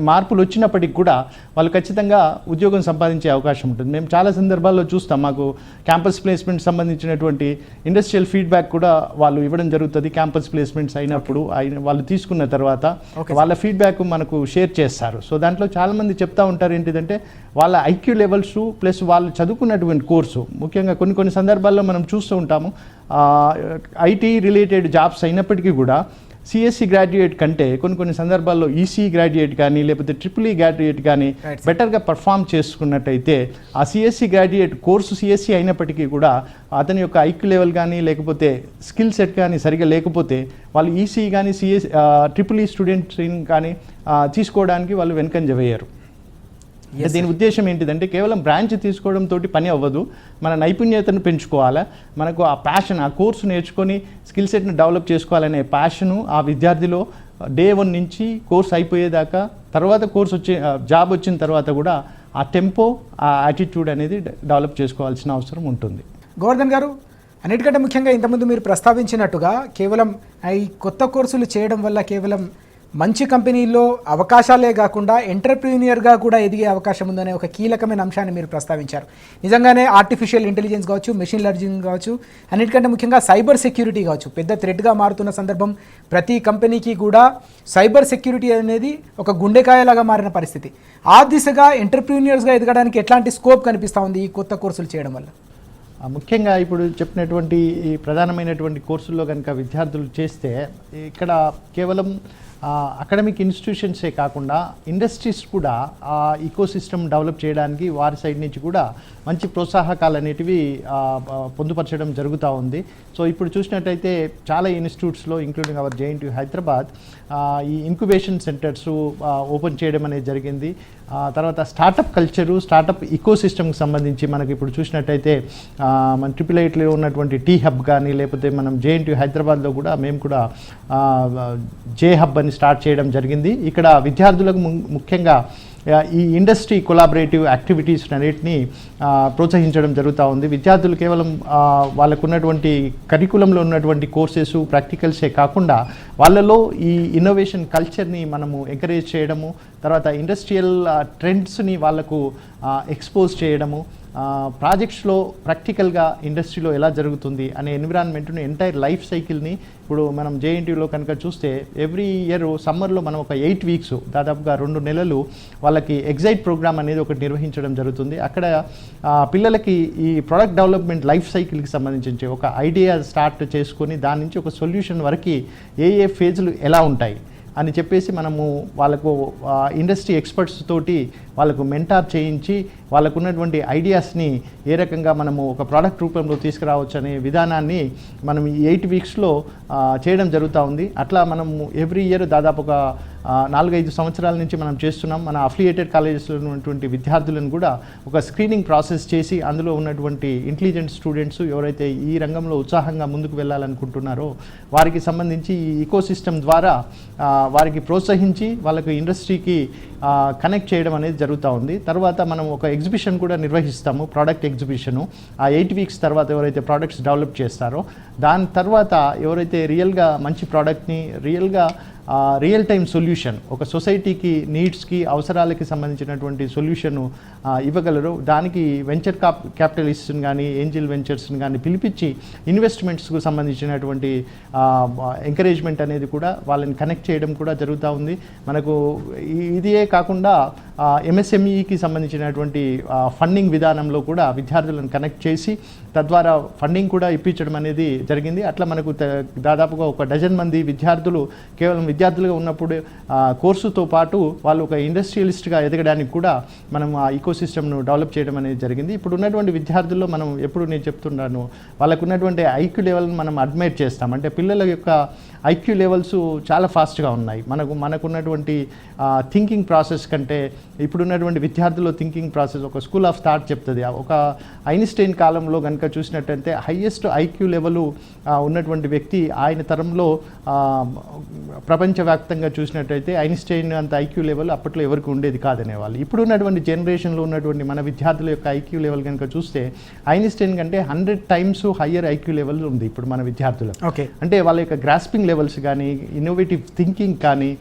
మార్పులు వచ్చినప్పటికి కూడా వాళ్ళు ఖచ్చితంగా ఉద్యోగం సంపాదించే అవకాశం ఉంటుంది. మేము చాలా సందర్భాల్లో చూస్తాం, మాకు క్యాంపస్ ప్లేస్మెంట్ సంబంధించినటువంటి ఇండస్ట్రియల్ ఫీడ్బ్యాక్ కూడా వాళ్ళు ఇవ్వడం జరుగుతుంది. క్యాంపస్ ప్లేస్మెంట్స్ అయినప్పుడు వాళ్ళు తీసుకున్న తర్వాత వాళ్ళ ఫీడ్బ్యాక్ మనకు షేర్ చేస్తారు. సో దాంట్లో చాలామంది చెప్తా ఉంటారు ఏంటిదంటే వాళ్ళ ఐక్యూ లెవెల్స్ ప్లస్ వాళ్ళు చదువుకున్నటువంటి కోర్సు, ముఖ్యంగా కొన్ని సందర్భాల్లో మనం చూస్తూ ఉంటాము ఐటీ రిలేటెడ్ జాబ్స్ అయినప్పటికీ కూడా సిఎస్సి గ్రాడ్యుయేట్ కంటే కొన్ని సందర్భాల్లో ఈసీ గ్రాడ్యుయేట్ కానీ లేకపోతే ట్రిపుల్ ఈ గ్రాడ్యుయేట్ కానీ బెటర్గా పర్ఫామ్ చేసుకున్నట్టయితే ఆ సిఎస్సి గ్రాడ్యుయేట్ కోర్సు సిఎస్సి అయినప్పటికీ కూడా అతని యొక్క ఐక్యూ లెవెల్ కానీ లేకపోతే స్కిల్ సెట్ కానీ సరిగా లేకపోతే వాళ్ళు ఈసీ కానీ ట్రిపుల్ ఈ స్టూడెంట్స్ కానీ తీసుకోవడానికి వాళ్ళు వెనుకంజ వేయరు. దీని ఉద్దేశం ఏంటిదంటే కేవలం బ్రాంచ్ తీసుకోవడంతో పని అవ్వదు, మన నైపుణ్యతను పెంచుకోవాలా, మనకు ఆ ప్యాషన్, ఆ కోర్సు నేర్చుకొని స్కిల్ సెట్ని డెవలప్ చేసుకోవాలనే ప్యాషను ఆ విద్యార్థిలో డే 1 నుంచి కోర్స్ అయిపోయేదాకా, తర్వాత కోర్స్ జాబ్ వచ్చిన తర్వాత కూడా ఆ టెంపో, ఆ యాటిట్యూడ్ అనేది డెవలప్ చేసుకోవాల్సిన అవసరం ఉంటుంది. గోవర్ధన్ గారు, అన్నిటికంటే ముఖ్యంగా ఇంతకుముందు మీరు ప్రస్తావించినట్టుగా కేవలం ఈ కొత్త కోర్సులు చేయడం వల్ల కేవలం మంచి కంపెనీల్లో అవకాశాలే కాకుండా ఎంటర్ప్రీనియర్గా కూడా ఎదిగే అవకాశం ఉందనే ఒక కీలకమైన అంశాన్ని మీరు ప్రస్తావించారు. నిజంగానే ఆర్టిఫిషియల్ ఇంటెలిజెన్స్ కావచ్చు, మెషిన్ లెర్నింగ్ కావచ్చు, అన్నిటికంటే ముఖ్యంగా సైబర్ సెక్యూరిటీ కావచ్చు, పెద్ద థ్రెట్గా మారుతున్న సందర్భం. ప్రతి కంపెనీకి కూడా సైబర్ సెక్యూరిటీ అనేది ఒక గుండెకాయలాగా మారిన పరిస్థితి. ఆ దిశగా ఎంటర్ప్రీనియర్స్గా ఎదగడానికి ఎట్లాంటి స్కోప్ కనిపిస్తూ ఉంది ఈ కొత్త కోర్సులు చేయడం వల్ల? ముఖ్యంగా ఇప్పుడు చెప్పినటువంటి ఈ ప్రధానమైనటువంటి కోర్సుల్లో కనుక విద్యార్థులు చేస్తే ఇక్కడ కేవలం అకాడమిక్ ఇన్స్టిట్యూషన్సే కాకుండా ఇండస్ట్రీస్ కూడా ఆ ఈకోసిస్టమ్ డెవలప్ చేయడానికి వారి సైడ్ నుంచి కూడా మంచి ప్రోత్సాహకాలు అనేటివి పొందుపరచడం జరుగుతూ ఉంది. సో ఇప్పుడు చూసినట్టయితే చాలా ఇన్స్టిట్యూట్స్లో ఇంక్లూడింగ్ అవర్ జేఎన్టీయూ హైదరాబాద్ ఈ ఇంక్యుబేషన్ సెంటర్స్ ఓపెన్ చేయడం అనేది జరిగింది. తర్వాత స్టార్టప్ కల్చరు, స్టార్టప్ ఈకోసిస్టమ్కి సంబంధించి మనకి ఇప్పుడు చూసినట్టయితే మన ట్రిపుల్8లో ఉన్నటువంటి టీ హబ్ కానీ లేకపోతే మనం జేఎన్టీయూ హైదరాబాద్లో కూడా మేము కూడా జే హబ్ అని స్టార్ట్ చేయడం జరిగింది. ఇక్కడ విద్యార్థులకు ముఖ్యంగా ఈ ఇండస్ట్రీ కొలాబరేటివ్ యాక్టివిటీస్ అన్నిటిని ప్రోత్సహించడం జరుగుతూ ఉంది. విద్యార్థులు కేవలం వాళ్ళకున్నటువంటి కరికులంలో ఉన్నటువంటి కోర్సెస్, ప్రాక్టికల్సే కాకుండా వాళ్ళలో ఈ ఇన్నోవేషన్ కల్చర్ని మనము ఎంకరేజ్ చేయడము, తర్వాత ఇండస్ట్రియల్ ట్రెండ్స్ని వాళ్ళకు ఎక్స్పోజ్ చేయడము, ప్రాజెక్ట్స్లో ప్రాక్టికల్గా ఇండస్ట్రీలో ఎలా జరుగుతుంది అనే ఎన్విరాన్మెంట్ను ఎంటైర్ లైఫ్ సైకిల్ని ఇప్పుడు మనం జేఎన్టీయూలో కనుక చూస్తే ఎవ్రీ ఇయర్ సమ్మర్లో మనం ఒక 8 వీక్స్ దాదాపుగా 2 నెలలు వాళ్ళకి ఎగ్జైట్ ప్రోగ్రామ్ అనేది ఒకటి నిర్వహించడం జరుగుతుంది. అక్కడ పిల్లలకి ఈ ప్రోడక్ట్ డెవలప్మెంట్ లైఫ్ సైకిల్కి సంబంధించి ఒక ఐడియా స్టార్ట్ చేసుకొని దాని నుంచి ఒక సొల్యూషన్ వరకు ఏ ఫేజ్లు ఎలా ఉంటాయి అని చెప్పేసి మనము వాళ్ళకు ఇండస్ట్రీ ఎక్స్పర్ట్స్ తోటి వాళ్ళకు మెంటార్ చేయించి వాళ్ళకు ఉన్నటువంటి ఐడియాస్ని ఏ రకంగా మనము ఒక ప్రోడక్ట్ రూపంలో తీసుకురావచ్చు అనే విధానాన్ని మనం ఈ 8 వీక్స్లో చేయడం జరుగుతూ ఉంది. అట్లా మనము ఎవ్రీ ఇయర్ దాదాపు ఒక 4-5 సంవత్సరాల నుంచి మనం చేస్తున్నాం. మన అఫిలియేటెడ్ కాలేజెస్లో ఉన్నటువంటి విద్యార్థులను కూడా ఒక స్క్రీనింగ్ ప్రాసెస్ చేసి అందులో ఉన్నటువంటి ఇంటెలిజెంట్ స్టూడెంట్స్ ఎవరైతే ఈ రంగంలో ఉత్సాహంగా ముందుకు వెళ్ళాలనుకుంటున్నారో వారికి సంబంధించి ఈ ఈకోసిస్టమ్ ద్వారా వారికి ప్రోత్సహించి వాళ్ళకు ఇండస్ట్రీకి కనెక్ట్ చేయడం అనేది జరుగుతూ ఉంది. తర్వాత మనం ఒక ఎగ్జిబిషన్ కూడా నిర్వహిస్తాము, ప్రోడక్ట్ ఎగ్జిబిషను. ఆ 8 వీక్స్ తర్వాత ఎవరైతే ప్రోడక్ట్స్ డెవలప్ చేస్తారో దాని తర్వాత ఎవరైతే రియల్గా మంచి ప్రోడక్ట్ని రియల్ టైమ్ సొల్యూషన్ ఒక సొసైటీకి నీడ్స్కి అవసరాలకి సంబంధించినటువంటి సొల్యూషన్ ఇవ్వగలరు. దానికి వెంచర్ క్యాపిటలిస్ట్ని కానీ ఏంజిల్ వెంచర్స్ని కానీ పిలిపించి ఇన్వెస్ట్మెంట్స్కు సంబంధించినటువంటి ఎంకరేజ్మెంట్ అనేది కూడా వాళ్ళని కనెక్ట్ చేయడం కూడా జరుగుతూ ఉంది. మనకు ఇదే కాకుండా ఎంఎస్ఎంఈకి సంబంధించినటువంటి ఫండింగ్ విధానంలో కూడా విద్యార్థులను కనెక్ట్ చేసి తద్వారా ఫండింగ్ కూడా ఇప్పించడం అనేది జరిగింది. అట్లా మనకు దాదాపుగా ఒక 12 మంది విద్యార్థులు కేవలం విద్యార్థులుగా ఉన్నప్పుడు కోర్సుతో పాటు వాళ్ళు ఒక ఇండస్ట్రియలిస్ట్గా ఎదగడానికి కూడా మనం ఆ ఈకోసిస్టమ్ను డెవలప్ చేయడం అనేది జరిగింది. ఇప్పుడు ఉన్నటువంటి విద్యార్థుల్లో మనం ఎప్పుడు నేను చెప్తున్నాను వాళ్ళకు ఉన్నటువంటి ఐక్యూ లెవెల్ని మనం అడ్మైర్ చేస్తాం. అంటే పిల్లల యొక్క ఐక్యూ లెవెల్స్ చాలా ఫాస్ట్గా ఉన్నాయి. మనకున్నటువంటి థింకింగ్ ప్రాసెస్ కంటే ఇప్పుడున్నటువంటి విద్యార్థుల్లో థింకింగ్ ప్రాసెస్ ఒక స్కూల్ ఆఫ్ థాట్ చెప్తుంది. ఒక ఐన్స్టైన్ కాలంలో కనుక చూసినట్టయితే హైయెస్ట్ ఐక్యూ లెవెల్ ఉన్నటువంటి వ్యక్తి ఆయన తరంలో ప్రపంచవ్యాప్తంగా చూసినట్టయితే ఐన్స్టైన్ అంత ఐక్యూ లెవెల్ అప్పట్లో ఎవరికి ఉండేది కాదనేవాళ్ళు. ఇప్పుడున్నటువంటి జనరేషన్లో ఉన్నటువంటి మన విద్యార్థుల యొక్క ఐక్యూ లెవెల్ కనుక చూస్తే ఐన్స్టైన్ కంటే 100 times హయ్యర్ ఐక్యూ లెవెల్ ఉంది ఇప్పుడు మన విద్యార్థులకు. అంటే వాళ్ళ యొక్క గ్రాస్పింగ్ లెవెల్స్ కానీ ఇన్నోవేటివ్ థింకింగ్ కానీ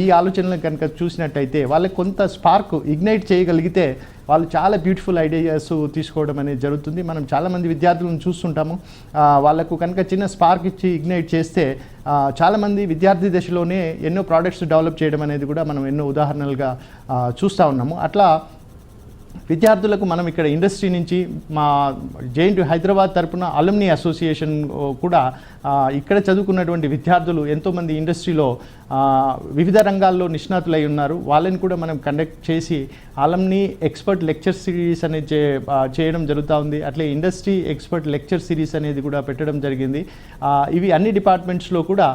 ఈ ఆలోచనలు కనుక చూసినట్టయితే వాళ్ళకి కొంత స్పార్క్ ఇగ్నైట్ చేయగలిగితే వాళ్ళు చాలా బ్యూటిఫుల్ ఐడియాస్ తీసుకోవడం అనేది జరుగుతుంది. మనం చాలామంది విద్యార్థులను చూస్తుంటాము. వాళ్ళకు కనుక చిన్న స్పార్క్ ఇచ్చి ఇగ్నైట్ చేస్తే చాలామంది విద్యార్థి దశలోనే ఎన్నో ప్రోడక్ట్స్ డెవలప్ చేయడం అనేది కూడా మనం ఎన్నో ఉదాహరణలుగా చూస్తూ ఉన్నాము. అట్లా విద్యార్థులకు మనం ఇక్కడ ఇండస్ట్రీ నుంచి మా జేఎన్‌టీయూ హైదరాబాద్ తరపున అలుమ్ని అసోసియేషన్ కూడా ఇక్కడ చదువుకున్నటువంటి విద్యార్థులు ఎంతోమంది ఇండస్ట్రీలో వివిధ రంగాల్లో నిష్ణాతులై ఉన్నారు. వాళ్ళని కూడా మనం కండక్ట్ చేసి అలుమ్ని ఎక్స్పర్ట్ లెక్చర్ సిరీస్ అనేది చేయడం జరుగుతూ ఉంది. అట్లే ఇండస్ట్రీ ఎక్స్పర్ట్ లెక్చర్ సిరీస్ అనేది కూడా పెట్టడం జరిగింది. ఇవి అన్ని డిపార్ట్మెంట్స్లో కూడా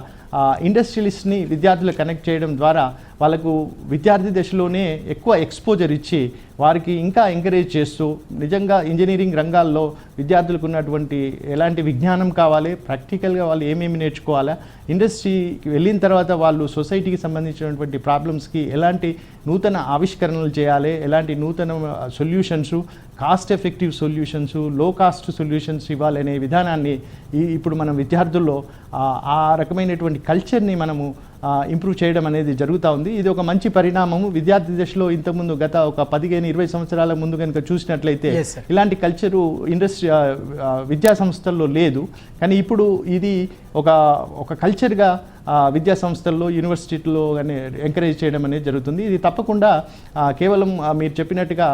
ఇండస్ట్రియలిస్ట్ని విద్యార్థులు కనెక్ట్ చేయడం ద్వారా వాళ్ళకు విద్యార్థి దశలోనే ఎక్కువ ఎక్స్పోజర్ ఇచ్చి వారికి ఇంకా ఎంకరేజ్ చేస్తూ నిజంగా ఇంజనీరింగ్ రంగాల్లో విద్యార్థులకు ఉన్నటువంటి ఎలాంటి విజ్ఞానం కావాలి, ప్రాక్టికల్గా వాళ్ళు ఏమేమి నేర్చుకోవాలా, ఇండస్ట్రీకి వెళ్ళిన తర్వాత వాళ్ళు సొసైటీకి సంబంధించినటువంటి ప్రాబ్లమ్స్కి ఎలాంటి నూతన ఆవిష్కరణలు చేయాలి, ఎలాంటి నూతన సొల్యూషన్స్, కాస్ట్ ఎఫెక్టివ్ సొల్యూషన్స్, లో కాస్ట్ సొల్యూషన్స్ ఇవ్వాలనే విధానాన్ని ఇప్పుడు మనం విద్యార్థుల్లో ఆ రకమైనటువంటి కల్చర్ని మనము ఇంప్రూవ్ చేయడం అనేది జరుగుతూ ఉంది. ఇది ఒక మంచి పరిణామము. విద్యార్థి దశలో ఇంతకుముందు గత ఒక 15-20 సంవత్సరాల ముందు కనుక చూసినట్లయితే ఇలాంటి కల్చరు ఇండస్ట్రీ విద్యా సంస్థల్లో లేదు. కానీ ఇప్పుడు ఇది ఒక కల్చర్గా విద్యా సంస్థల్లో యూనివర్సిటీల్లో కానీ ఎంకరేజ్ చేయడం అనేది జరుగుతుంది. ఇది తప్పకుండా కేవలం మీరు చెప్పినట్టుగా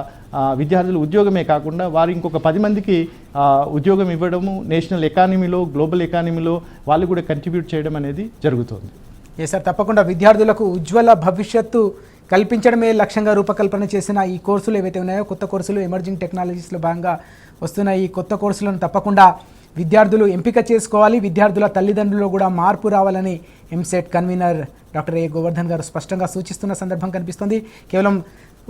విద్యార్థులు ఉద్యోగమే కాకుండా వారు ఇంకొక 10 మందికి ఉద్యోగం ఇవ్వడము, నేషనల్ ఎకానమీలో, గ్లోబల్ ఎకానమీలో వాళ్ళు కూడా కంట్రిబ్యూట్ చేయడం అనేది జరుగుతుంది. సార్, తప్పకుండా విద్యార్థులకు ఉజ్వల భవిష్యత్తు కల్పించడమే లక్ష్యంగా రూపకల్పన చేసిన ఈ కోర్సులు ఏవైతే ఉన్నాయో, కొత్త కోర్సులు, ఎమర్జింగ్ టెక్నాలజీస్లో భాగంగా వస్తున్న ఈ కొత్త కోర్సులను తప్పకుండా విద్యార్థులు ఎంపిక చేసుకోవాలి. విద్యార్థుల తల్లిదండ్రులు కూడా మార్పు రావాలని ఎంసెట్ కన్వీనర్ డాక్టర్ ఏ గోవర్ధన్ గారు స్పష్టంగా సూచిస్తున్న సందర్భం కనిపిస్తుంది. కేవలం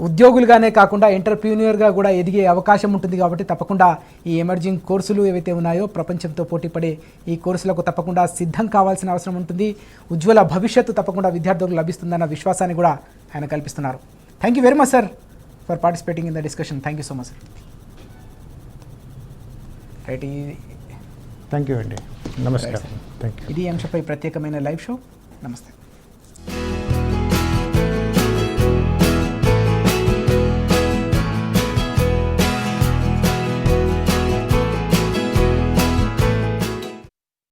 ఉద్యోగులుగానే కాకుండా ఎంటర్ప్రీన్యూర్గా కూడా ఎదిగే అవకాశం ఉంటుంది. కాబట్టి తప్పకుండా ఈ ఎమర్జింగ్ కోర్సులు ఏవైతే ఉన్నాయో, ప్రపంచంతో పోటీపడే ఈ కోర్సులకు తప్పకుండా సిద్ధం కావాల్సిన అవసరం ఉంటుంది. ఉజ్వల భవిష్యత్తు తప్పకుండా విద్యార్థులకు లభిస్తుందన్న విశ్వాసాన్ని కూడా ఆయన కల్పిస్తున్నారు. Thank you very much sir for participating in the discussion. Thank you so much sir. Right, thank you అండి. నమస్కారం. Thank you. ఇది అంశంపై ప్రత్యేకమైన లైవ్ షో. నమస్తే.